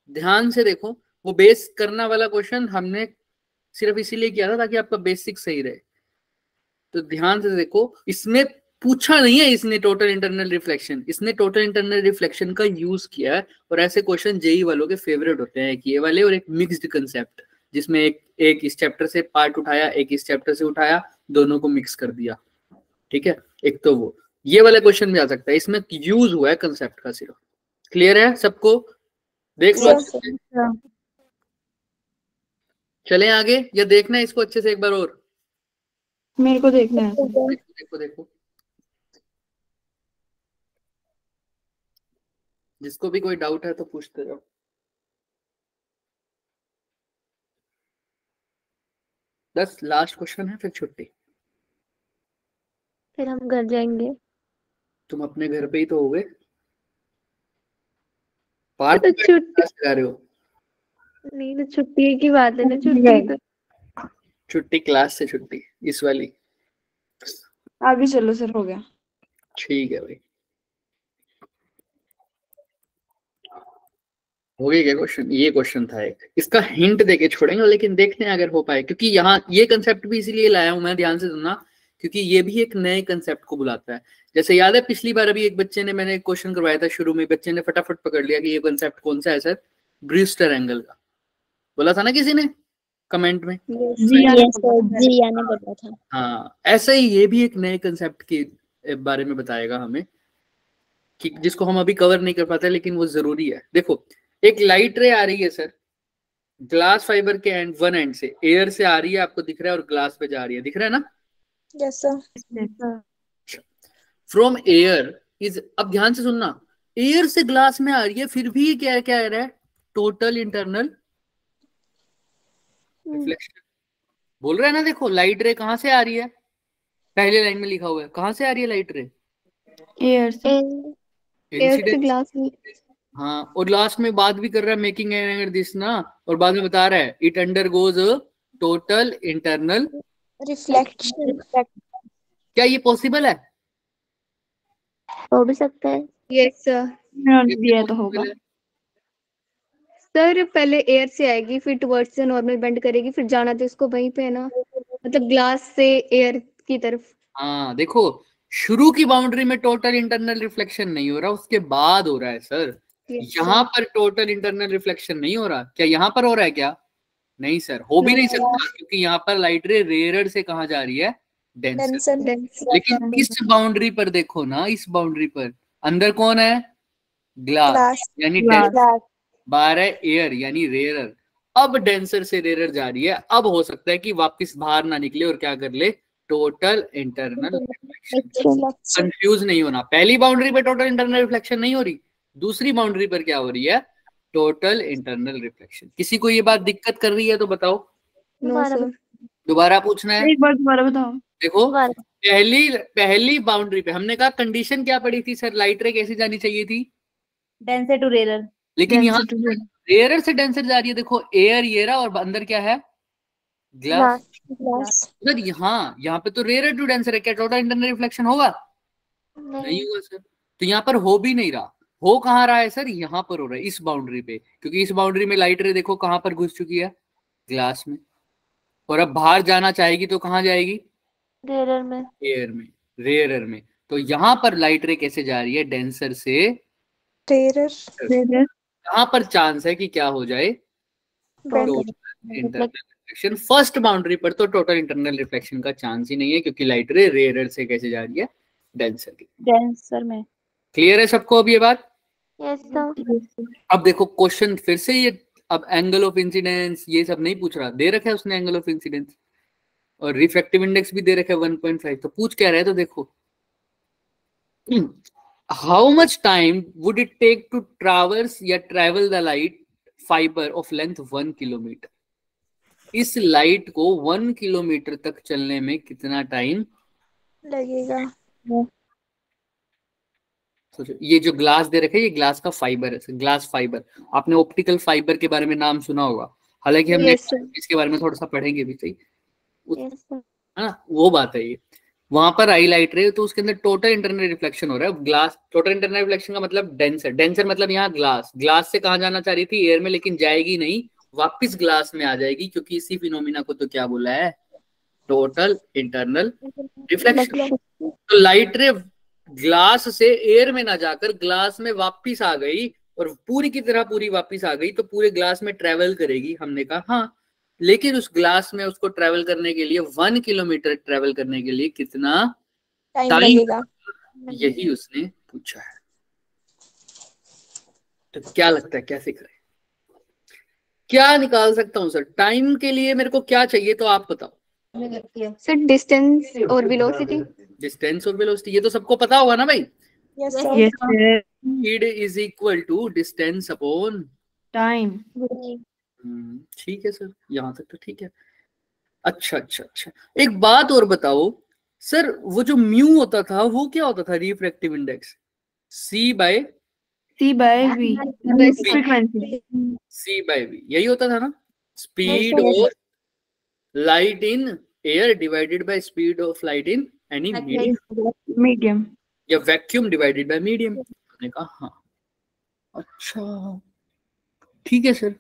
[SPEAKER 1] ध्यान से देखो। वो बेस करना वाला क्वेश्चन हमने सिर्फ इसीलिए किया था ताकि आपका बेसिक सही रहे। तो ध्यान से देखो, इसमें पूछा नहीं है इसने टोटल इंटरनल रिफ्लेक्शन, इसने टोटल इंटरनल रिफ्लेक्शन का यूज किया है। और ऐसे क्वेश्चन जेई वालों के फेवरेट होते हैं, एक ये वाले और एक मिक्स्ड कंसेप्ट, जिसमें एक इस चैप्टर से पार्ट उठाया, एक इस चैप्टर से उठाया, दोनों को मिक्स कर दिया। ठीक है, एक तो वो ये वाला क्वेश्चन भी आ सकता है, इसमें यूज हुआ है कंसेप्ट का सिर्फ। क्लियर है सबको? देख लो अच्छे से। चलें आगे या देखना है इसको अच्छे से एक बार और?
[SPEAKER 4] मेरे को देखना है।
[SPEAKER 1] देखो देखो, जिसको भी कोई डाउट है तो पूछते रहो। बस लास्ट क्वेश्चन है, फिर छुट्टी।
[SPEAKER 5] फिर हम घर जाएंगे।
[SPEAKER 1] तुम अपने घर पे ही तो हो गए, पार्ट
[SPEAKER 5] तो छुट्टी
[SPEAKER 1] जा रहे हो?
[SPEAKER 5] नहीं, तो छुट्टी की बात है ना, छुट्टी तो
[SPEAKER 1] छुट्टी क्लास से छुट्टी इस वाली।
[SPEAKER 4] अभी चलो सर, हो गया।
[SPEAKER 1] ठीक है भाई, हो गया क्या क्वेश्चन? ये क्वेश्चन था एक, इसका हिंट देके छोड़ेंगे, लेकिन देखते हैं अगर हो पाए, क्योंकि यहाँ ये कंसेप्ट भी इसीलिए लाया हूं मैं, ध्यान से सुनना, क्योंकि ये भी एक नए कंसेप्ट को बुलाता है। जैसे याद है पिछली बार अभी एक बच्चे ने, मैंने एक क्वेश्चन करवाया था शुरू में, बच्चे ने फटाफट पकड़ लिया कि ये कंसेप्ट कौन सा है सर? ब्रूस्टर एंगल का बोला था ना किसी ने कमेंट में?
[SPEAKER 5] जिया ने बोला था।
[SPEAKER 1] हाँ, ऐसे ही ये भी एक नए कंसेप्ट के बारे में बताएगा हमें, कि जिसको हम अभी कवर नहीं कर पाते, लेकिन वो जरूरी है। देखो, एक लाइट रे आ रही है सर, ग्लास फाइबर के वन एंड से, एयर से आ रही है, आपको दिख रहा है, और ग्लास पे जा रही है, दिख रहा है ना?
[SPEAKER 6] Yes, sir.
[SPEAKER 1] From air is, अब ध्यान से सुनना, एयर से ग्लास में आ रही है, फिर भी ये क्या क्या आ रहा है, टोटल इंटरनल रिफ्लेक्शन। बोल रहा है ना, देखो लाइट रे कहां से आ रही है, पहले लाइन में लिखा हुआ है, कहां से आ रही है लाइट रे,
[SPEAKER 4] एयर से।
[SPEAKER 3] एयर से ग्लास में।
[SPEAKER 1] हाँ, और लास्ट में बात भी कर रहा है मेकिंग एन दिस ना, और बाद में बता रहा है it undergoes total internal
[SPEAKER 6] reflection.
[SPEAKER 1] क्या ये पॉसिबल है?
[SPEAKER 5] हो भी सकता है।
[SPEAKER 3] Yes sir.
[SPEAKER 4] दिया तो होगा।
[SPEAKER 3] सर पहले एयर से आएगी, फिर टुवर्ड्स से नॉर्मल बेंड करेगी, फिर जाना तो इसको वहीं पे है ना, मतलब ग्लास से एयर की तरफ।
[SPEAKER 1] हाँ देखो, शुरू की बाउंड्री में टोटल इंटरनल रिफ्लेक्शन नहीं हो रहा, उसके बाद हो रहा है सर। यहाँ पर टोटल इंटरनल रिफ्लेक्शन नहीं हो रहा, क्या यहाँ पर हो रहा है क्या? नहीं सर, हो भी नहीं सकता, क्योंकि यहाँ पर लाइट रे रेयर से कहाँ जा रही है, डेंसर। लेकिन इस बाउंड्री पर देखो ना, इस बाउंड्री पर अंदर कौन है, ग्लास, यानी बाहर है एयर यानी रेयर। अब डेंसर से रेयर जा रही है, अब हो सकता है कि वापस बाहर ना निकले और क्या कर ले, टोटल इंटरनल रिफ्लेक्शन। कंफ्यूज नहीं होना, पहली बाउंड्री पे टोटल इंटरनल रिफ्लेक्शन नहीं हो रही, दूसरी बाउंड्री पर क्या हो रही है, टोटल इंटरनल रिफ्लेक्शन। किसी को ये बात दिक्कत कर रही है तो बताओ, दोबारा पूछना है,
[SPEAKER 4] एक बार दोबारा बताओ।
[SPEAKER 1] देखो पहली बाउंड्री पे हमने कहा कंडीशन क्या पड़ी थी सर, लाइट रे कैसे जानी चाहिए थी,
[SPEAKER 2] डेंसर टू रेयर,
[SPEAKER 1] लेकिन यहाँ रेयर से डेंसर जा रही है। देखो एयर ये रहा और अंदर क्या है, ग्लास। सर यहाँ पे तो रेयर टू डेंसर है, क्या टोटल इंटरनल रिफ्लेक्शन होगा? नहीं होगा सर। तो यहाँ पर हो भी नहीं रहा, हो कहाँ रहा है सर, यहाँ पर हो रहा है, इस बाउंड्री पे, क्योंकि इस बाउंड्री में लाइट रे देखो कहाँ पर घुस चुकी है, ग्लास में, और अब बाहर जाना चाहेगी तो कहाँ जाएगी,
[SPEAKER 5] रेयर में,
[SPEAKER 1] एयर में, रेयर में। तो यहाँ पर लाइट रे कैसे जा रही है, डेंसर से रेयर। यहाँ पर चांस है कि क्या हो जाए, total internal reflection. First boundary पर तो टोटल इंटरनल रिफ्लेक्शन का चांस ही नहीं है, क्योंकि लाइट रे रेयर से कैसे जा रही है, डेंसर में। क्लियर है सबको अब ये बात?
[SPEAKER 5] Yes sir.
[SPEAKER 1] अब देखो क्वेश्चन फिर से ये, अब एंगल ऑफ इंसिडेंस ये सब नहीं पूछ रहा, दे रखा है उसने एंगल ऑफ इंसिडेंस, और रिफ्रैक्टिव इंडेक्स भी दे रखा है 1.5। तो पूछ क्या रहा है, तो देखो how much time would it take to traverse या travel the light fibre of length 1 kilometre. इस लाइट को 1 किलोमीटर तक चलने में कितना टाइम
[SPEAKER 6] लगेगा।
[SPEAKER 1] सोचो, ये जो ग्लास दे रखे, ये ग्लास का फाइबर है, ग्लास फाइबर। आपने ऑप्टिकल फाइबर के बारे में नाम सुना होगा, हालांकि हम इसके बारे में थोड़ा सा पढ़ेंगे भी, सही है ना, वो बात है ये। वहां पर आई लाइट रे, तो उसके अंदर टोटल इंटरनल रिफ्लेक्शन हो रहा है। ग्लास, टोटल इंटरनल रिफ्लेक्शन का मतलब डेंसर, डेंसर मतलब यहाँ ग्लास, ग्लास से कहाँ जाना चाह रही थी, एयर में, लेकिन जाएगी नहीं, वापिस ग्लास में आ जाएगी, क्योंकि इसी फिनोमिना को तो क्या बोला है, टोटल इंटरनल रिफ्लेक्शन। तो लाइट रे ग्लास से एयर में ना जाकर ग्लास में वापिस आ गई, और पूरी की तरह पूरी वापिस आ गई, तो पूरे ग्लास में ट्रेवल करेगी। हमने कहा हाँ, लेकिन उस ग्लास में उसको ट्रेवल करने के लिए 1 किलोमीटर ट्रेवल करने के लिए कितना टाइम लगेगा, यही उसने पूछा है। तो क्या लगता है कैसे करें, क्या निकाल सकता हूं सर टाइम के लिए, मेरे को क्या चाहिए तो आप बताओ
[SPEAKER 3] सर। डिस्टेंस और वेलोसिटी।
[SPEAKER 1] डिस्टेंस और वेलोसिटी ये तो सबको पता होगा ना भाई।
[SPEAKER 6] Yes sir.
[SPEAKER 1] Speed is equal to distance upon
[SPEAKER 4] time.
[SPEAKER 1] ठीक है सर, यहाँ तक तो ठीक है। अच्छा, एक बात और बताओ सर, वो जो म्यू होता था वो क्या होता था, refractive index, C by
[SPEAKER 4] V, frequency,
[SPEAKER 1] C by V, यही होता था ना, speed of light in air divided by speed of light in any
[SPEAKER 4] medium,
[SPEAKER 1] या वैक्यूम डिवाइडेड बाय मीडियम। मैंने कहा हाँ, अच्छा ठीक है सर,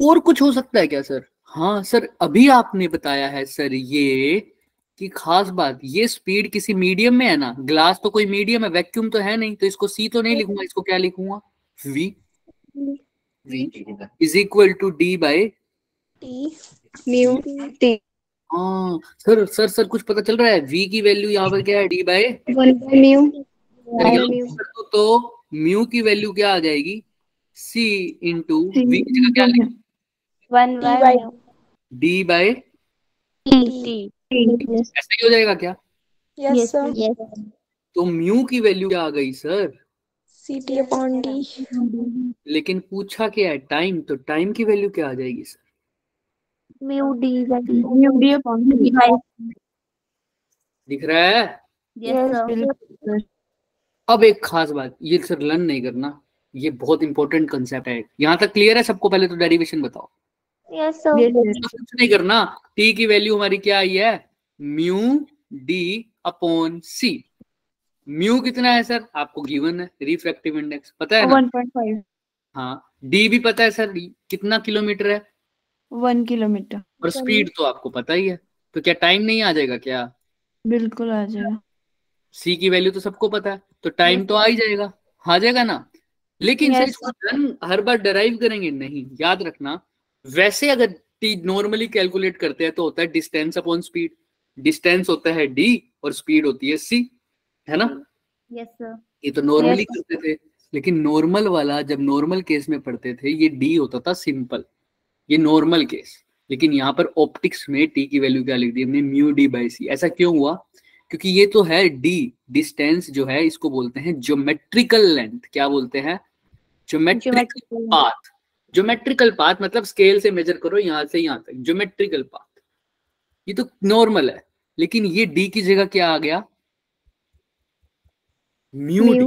[SPEAKER 1] और कुछ हो सकता है क्या सर? हाँ सर, अभी आपने बताया है सर ये कि खास बात, ये स्पीड किसी मीडियम में है ना, ग्लास तो कोई मीडियम है, वैक्यूम तो है नहीं, तो इसको सी तो नहीं लिखूंगा, इसको क्या लिखूंगा, V is equal to D by
[SPEAKER 3] mu T.
[SPEAKER 1] हाँ सर कुछ पता चल रहा है, v की वैल्यू यहाँ पर क्या है, d बाय
[SPEAKER 3] म्यू।
[SPEAKER 1] तो म्यू की वैल्यू क्या आ जाएगी, c इंटू वी की जगह क्या लिखेंगे,
[SPEAKER 2] 1 बाय
[SPEAKER 1] d बाय
[SPEAKER 2] टी।
[SPEAKER 1] ऐसा ही हो जाएगा क्या?
[SPEAKER 6] Yes sir.
[SPEAKER 1] तो म्यू की वैल्यू क्या आ गई सर,
[SPEAKER 6] CT upon D.
[SPEAKER 1] लेकिन पूछा क्या है, टाइम, तो टाइम की वैल्यू क्या आ जाएगी sir?
[SPEAKER 5] mu d by d.
[SPEAKER 4] mu d upon d.
[SPEAKER 1] दिख रहा है?
[SPEAKER 2] Yes sir.
[SPEAKER 4] बिल्कुल सर।
[SPEAKER 1] अब एक खास बात, ये सर लर्न नहीं करना, ये बहुत इंपॉर्टेंट कंसेप्ट है। यहाँ तक क्लियर है सबको? पहले तो डेरिवेशन बताओ।
[SPEAKER 5] Yes sir.
[SPEAKER 4] Yes, yes.
[SPEAKER 1] कुछ नहीं करना। टी की वैल्यू हमारी क्या आई है? म्यू डी अपॉन सी। म्यू कितना है सर? आपको गिवन है, रिफ्रैक्टिव इंडेक्स पता है ना?
[SPEAKER 4] 1.5
[SPEAKER 1] हाँ, डी भी पता है सर, कितना किलोमीटर है,
[SPEAKER 4] 1 किलोमीटर।
[SPEAKER 1] और स्पीड तो आपको पता ही है। तो क्या टाइम नहीं आ जाएगा क्या?
[SPEAKER 4] बिल्कुल आ जाएगा।
[SPEAKER 1] सी की वैल्यू तो सबको पता है, तो टाइम तो आ ही जाएगा, आ जाएगा ना। लेकिन सर
[SPEAKER 4] Yes.
[SPEAKER 1] इसको रन हर बार डराइव करेंगे नहीं, याद रखना। वैसे अगर टी नॉर्मली कैलकुलेट करते हैं तो होता है डिस्टेंस अपॉन स्पीड। डिस्टेंस होता है डी और स्पीड होती है सी, है ना?
[SPEAKER 2] Yes sir.
[SPEAKER 1] ये तो नॉर्मली करते थे, लेकिन नॉर्मल वाला जब नॉर्मल केस में पढ़ते थे ये डी होता था सिंपल, ये नॉर्मल केस। लेकिन यहाँ पर ऑप्टिक्स में टी की वैल्यू क्या लिख दी हमने? म्यू डी बाई सी। ऐसा क्यों हुआ? क्योंकि ये तो है डी, डिस्टेंस जो है इसको बोलते हैं ज्योमेट्रिकल लेंथ। क्या बोलते हैं? Geometrical path. ज्योमेट्रिकल पाथ मतलब स्केल से मेजर करो यहां से यहां तक, ज्योमेट्रिकल पाथ। ये तो नॉर्मल है, लेकिन ये डी की जगह क्या आ गया? Mu D.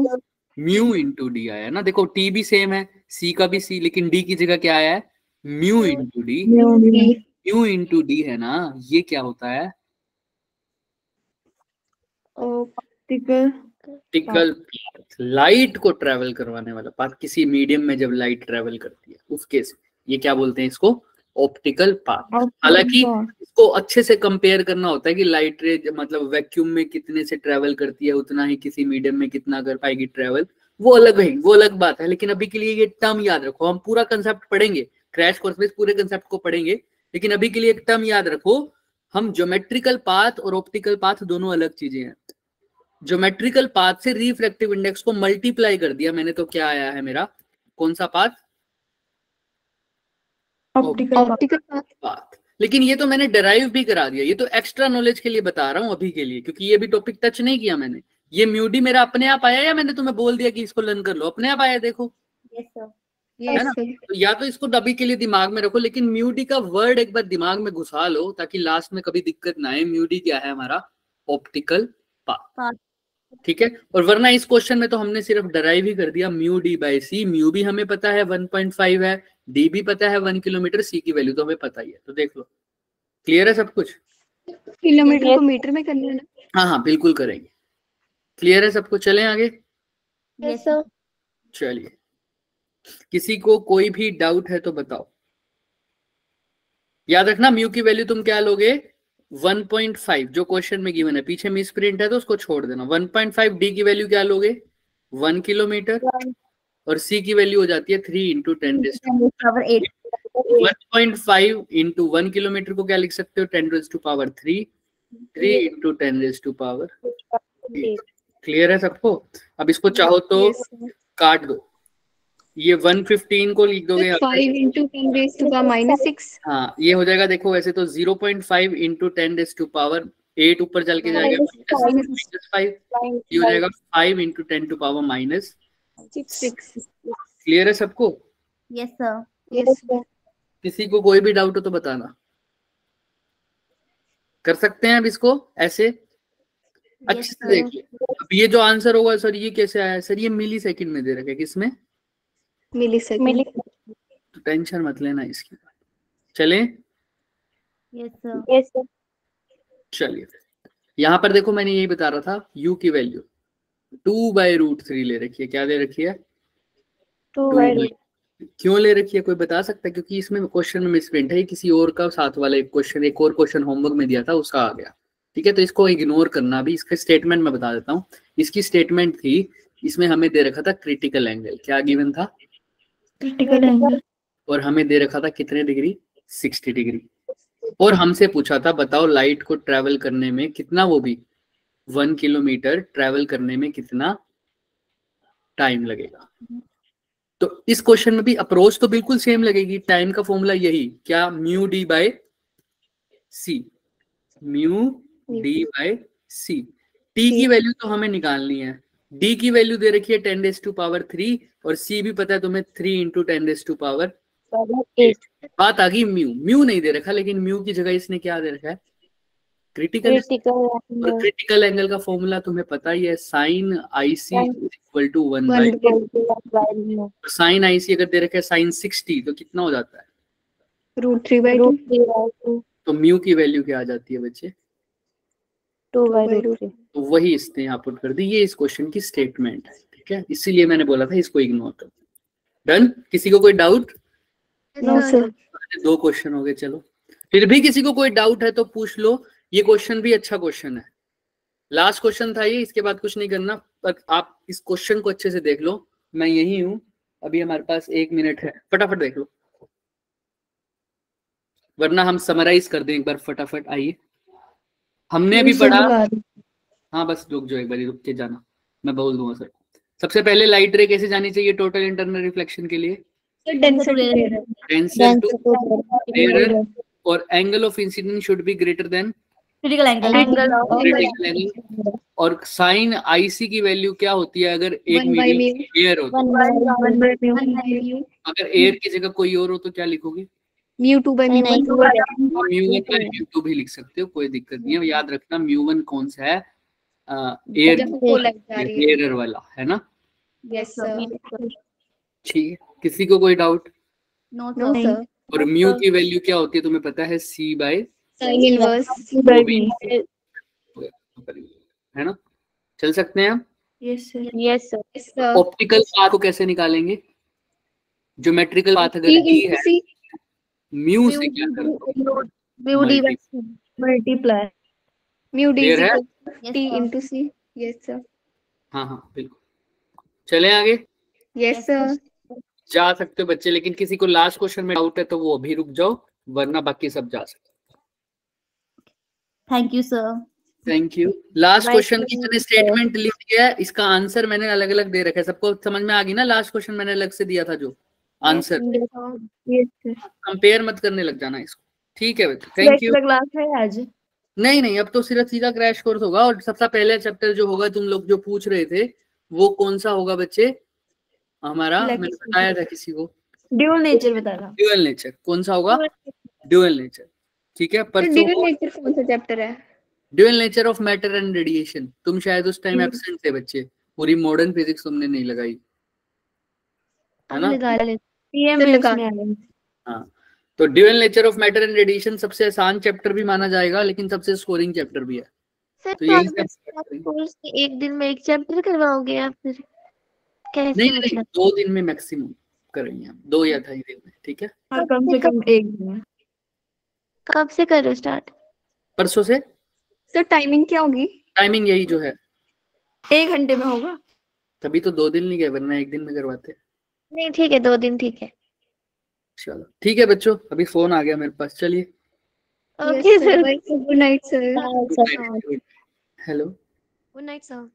[SPEAKER 1] Mu into D आया ना। देखो टी भी सेम है, सी का भी सी, लेकिन डी की जगह क्या आया है? Mu into D. Mu into D है ना, ये क्या होता है?
[SPEAKER 4] Optical
[SPEAKER 1] path. लाइट को ट्रेवल करवाने वाला पाथ, किसी मीडियम में जब लाइट ट्रेवल करती है उस केस ये क्या बोलते हैं इसको? Optical path. हालांकि इसको अच्छे से कंपेयर करना होता है कि लाइट रे मतलब वैक्यूम में कितने से ट्रेवल करती है, उतना ही किसी मीडियम में कितना कर पाएगी ट्रेवल, वो अलग है, वो अलग बात है। लेकिन अभी के लिए ये टर्म याद रखो, हम पूरा कंसेप्ट पढ़ेंगे, क्रैश कोर्स में पूरे कंसेप्ट को पढ़ेंगे, लेकिन अभी के लिए एक टर्म याद रखो, हम ज्योमेट्रिकल पाथ और ऑप्टिकल पाथ दोनों अलग चीजें हैं। ज्योमेट्रिकल पाथ से रिफ्रैक्टिव इंडेक्स को मल्टीप्लाई कर दिया मैंने, तो क्या आया है मेरा? कौन सा पाथ?
[SPEAKER 3] Optical
[SPEAKER 1] path. लेकिन ये तो मैंने डिराइव भी करा दिया, ये तो एक्स्ट्रा नॉलेज के लिए बता रहा हूँ अभी के लिए, क्योंकि ये भी टॉपिक टच नहीं किया मैंने। ये म्यूडी मेरा अपने आप आया या मैंने तुम्हें बोल दिया कि इसको लर्न कर लो? अपने आप आया, देखो।
[SPEAKER 2] Yes sir.
[SPEAKER 1] है ना? तो या तो इसको अभी के लिए दिमाग में रखो, लेकिन म्यूडी का वर्ड एक बार दिमाग में घुसा लो ताकि लास्ट में कभी दिक्कत ना आए। म्यूडी क्या है हमारा? Optical path. ठीक है। और वरना इस क्वेश्चन में तो हमने सिर्फ डराइव ही कर दिया mu D by C. Mu भी हमें पता है 1.5 है, डी भी पता है 1 किलोमीटर, सी की वैल्यू तो हमें पता ही है। तो देख लो, क्लियर है सब कुछ?
[SPEAKER 3] किलोमीटर को मीटर में करना है ना?
[SPEAKER 1] हाँ हाँ बिल्कुल करेंगे। क्लियर है सबको? चलें आगे।
[SPEAKER 5] Yes sir.
[SPEAKER 1] चलिए, किसी को कोई भी डाउट है तो बताओ। याद रखना म्यू की वैल्यू तुम क्या लोगे? 1.5 जो क्वेश्चन में गिवन है, पीछे मिस प्रिंट है तो उसको छोड़ देना। 1.5 डी की वैल्यू क्या लोगे? 1 किलोमीटर, और सी की वैल्यू हो जाती है 3 इंटू 10⁻⁸। 1.5 इंटू 1 किलोमीटर को क्या लिख सकते हो? 10⁻3। 3 इंटू 10⁻8। क्लियर है सबको? अब इसको चाहो तो काट दो, ये 115 को लिख दोगे
[SPEAKER 3] 5 इंटू 10⁻⁻6।
[SPEAKER 1] हाँ ये हो जाएगा। देखो वैसे तो 0.5 इंटू 10⁻8 ऊपर चल के जाएगा -5, ये हो जाएगा 5 इंटू 10⁻6। क्लियर है सबको?
[SPEAKER 2] Yes sir.
[SPEAKER 1] किसी को कोई भी डाउट हो तो बताना। कर सकते हैं अब इसको ऐसे अच्छे से देखिए। अब ये जो आंसर होगा सर ये कैसे आया? सर ये मिली सेकंड में दे रखा है। किसमें?
[SPEAKER 3] मिली सेकंड।
[SPEAKER 1] तो टेंशन मत लेना इसकी। चले?
[SPEAKER 2] Yes sir.
[SPEAKER 1] चलिए, यहाँ पर देखो मैंने यही बता रहा था, u की वैल्यू 2/√3 ले रखी है। क्या ले रखी है? 2/√3। क्यों ले रखी है कोई बता सकता है? क्योंकि इसमें क्वेश्चन में मिसप्रिंट है, किसी और का साथ वाला एक और क्वेश्चन होमवर्क में दिया था उसका आ गया। ठीक है, तो इसको इग्नोर करना। भी इसका स्टेटमेंट मैं बता देता हूँ। इसकी स्टेटमेंट थी, इसमें हमें दे रखा था क्रिटिकल एंगल। क्या गिवन था?
[SPEAKER 4] Critical angle.
[SPEAKER 1] और हमें दे रखा था कितने डिग्री? 60 डिग्री। और हमसे पूछा था बताओ लाइट को ट्रेवल करने में कितना, वो भी 1 किलोमीटर ट्रेवल करने में कितना टाइम लगेगा। तो इस क्वेश्चन में भी अप्रोच तो बिल्कुल सेम लगेगी। टाइम का फॉर्मूला यही, क्या? म्यू डी बाय सी। म्यू डी बाय सी। टी की वैल्यू तो हमें निकालनी है, डी की वैल्यू दे रखी है 10⁻³ और सी भी पता है तुम्हें 3 × 10⁻8। बात आ गई म्यू। म्यू नहीं दे रखा, लेकिन म्यू की जगह इसने क्या दे रखा है? क्रिटिकल। और क्रिटिकल एंगल का फॉर्मूला तुम्हें पता ही है, sin IC = 1/, sin IC अगर दे रखा है sin 60 तो कितना हो जाता है?
[SPEAKER 3] √3/2।
[SPEAKER 1] तो म्यू की वैल्यू क्या आ जाती है बच्चे?
[SPEAKER 5] 2/√3।
[SPEAKER 1] तो वही इसने यहाँ पुट कर दी। ये इस क्वेश्चन की स्टेटमेंट है, ठीक है, इसीलिए मैंने बोला था इसको इग्नोर कर। डन? किसी को कोई डाउट?
[SPEAKER 5] No sir.
[SPEAKER 1] 2 क्वेश्चन हो गए। चलो, फिर भी किसी को कोई डाउट है तो पूछ लो। ये क्वेश्चन भी अच्छा क्वेश्चन है, लास्ट क्वेश्चन था ये, इसके बाद कुछ नहीं करना, पर आप इस क्वेश्चन को अच्छे से देख लो। मैं यही हूं, अभी हमारे पास 1 मिनट है, फटाफट देख लो, वरना हम समराइज कर दें एक बार फटाफट। आइए, हमने अभी पढ़ा। हाँ बस रुक जाओ, एक बार रुक के जाना, मैं बोल दूंगा सर। सबसे पहले लाइट रे कैसे जानी चाहिए टोटल इंटरनल रिफ्लेक्शन के लिए? डेंसर टू रेयर, और angle of incidence should be greater than
[SPEAKER 2] critical
[SPEAKER 1] angle. और साइन IC की वैल्यू क्या होती है अगर एक मीडियम एयर हो? अगर एयर की जगह कोई और हो तो क्या लिखोगे?
[SPEAKER 3] μ2/μ1।
[SPEAKER 1] μ1/μ2 भी लिख सकते हो, कोई दिक्कत नहीं है। याद रखना μ1 कौन सा है? एयर वाला है ना?
[SPEAKER 3] Yes sir.
[SPEAKER 1] ठीक है, किसी को कोई डाउट?
[SPEAKER 3] No sir.
[SPEAKER 1] और म्यू की वैल्यू क्या होती है तुम्हें पता है?
[SPEAKER 3] sin इनवर्स
[SPEAKER 1] है ना? चल सकते हैं हम?
[SPEAKER 5] Yes sir.
[SPEAKER 3] Yes sir.
[SPEAKER 1] Optical path को कैसे निकालेंगे? ज्योमेट्रिकल पाथ अगर डी है, म्यू से क्या करोगे?
[SPEAKER 5] मल्टीप्लाई
[SPEAKER 3] μd
[SPEAKER 1] Clear है?
[SPEAKER 3] t × c। Yes sir.
[SPEAKER 1] हाँ हाँ बिल्कुल। चले आगे?
[SPEAKER 3] Yes sir.
[SPEAKER 1] जा सकते हो बच्चे, लेकिन किसी को लास्ट क्वेश्चन में डाउट है तो वो अभी रुक जाओ, वरना बाकी सब जा सकते।
[SPEAKER 2] Thank you sir.
[SPEAKER 1] Thank you. Last question की मैंने स्टेटमेंट लिख दिया है, इसका आंसर मैंने अलग अलग दे रखा है। सबको समझ में आ गई ना? लास्ट क्वेश्चन मैंने अलग से दिया था जो आंसर, कंपेयर मत करने लग जाना इसको, ठीक है बच्चे? Thank you.
[SPEAKER 5] क्लास है आज?
[SPEAKER 1] नहीं, अब तो सिर्फ सीधा क्रैश कोर्स होगा। और सबसे पहले चैप्टर जो होगा, तुम लोग जो पूछ रहे थे, वो कौन सा होगा बच्चे हमारा? मैंने बताया था किसी को,
[SPEAKER 5] ड्यूअल नेचर बताना।
[SPEAKER 1] ड्यूअल नेचर कौन सा होगा? ड्यूअल नेचर, ठीक है। पर
[SPEAKER 3] ड्यूअल नेचर कौन सा चैप्टर है?
[SPEAKER 1] Dual nature of matter and radiation. तुम शायद उस टाइम एब्सेंट थे बच्चे, पूरी मॉडर्न फिजिक्स तुमने नहीं लगाई है ना? हाँ, तो dual nature of matter and radiation सबसे आसान चैप्टर भी माना जाएगा, लेकिन सबसे स्कोरिंग चैप्टर भी है।
[SPEAKER 5] सर
[SPEAKER 1] तो यही
[SPEAKER 5] कोर्स एक दिन में एक चैप्टर करवाओगे या फिर कैसे?
[SPEAKER 1] नहीं, 2 दिन में मैक्सिमम करेंगे हम, 2 या 2.5 दिन में, ठीक है?
[SPEAKER 5] कम से कम 1 दिन में। कब से करो स्टार्ट?
[SPEAKER 1] परसों से।
[SPEAKER 3] सर टाइमिंग क्या होगी?
[SPEAKER 1] टाइमिंग यही जो है,
[SPEAKER 5] 1 घंटे में होगा।
[SPEAKER 1] तभी तो 2 दिन नहीं गए, वरना 1 दिन में करवाते।
[SPEAKER 5] नहीं ठीक है, 2 दिन ठीक है।
[SPEAKER 1] चलो ठीक है बच्चों, अभी फोन आ गया मेरे पास, चलिए।
[SPEAKER 5] Okay sir.
[SPEAKER 3] Good night sir.
[SPEAKER 1] Hello,
[SPEAKER 5] good night sir.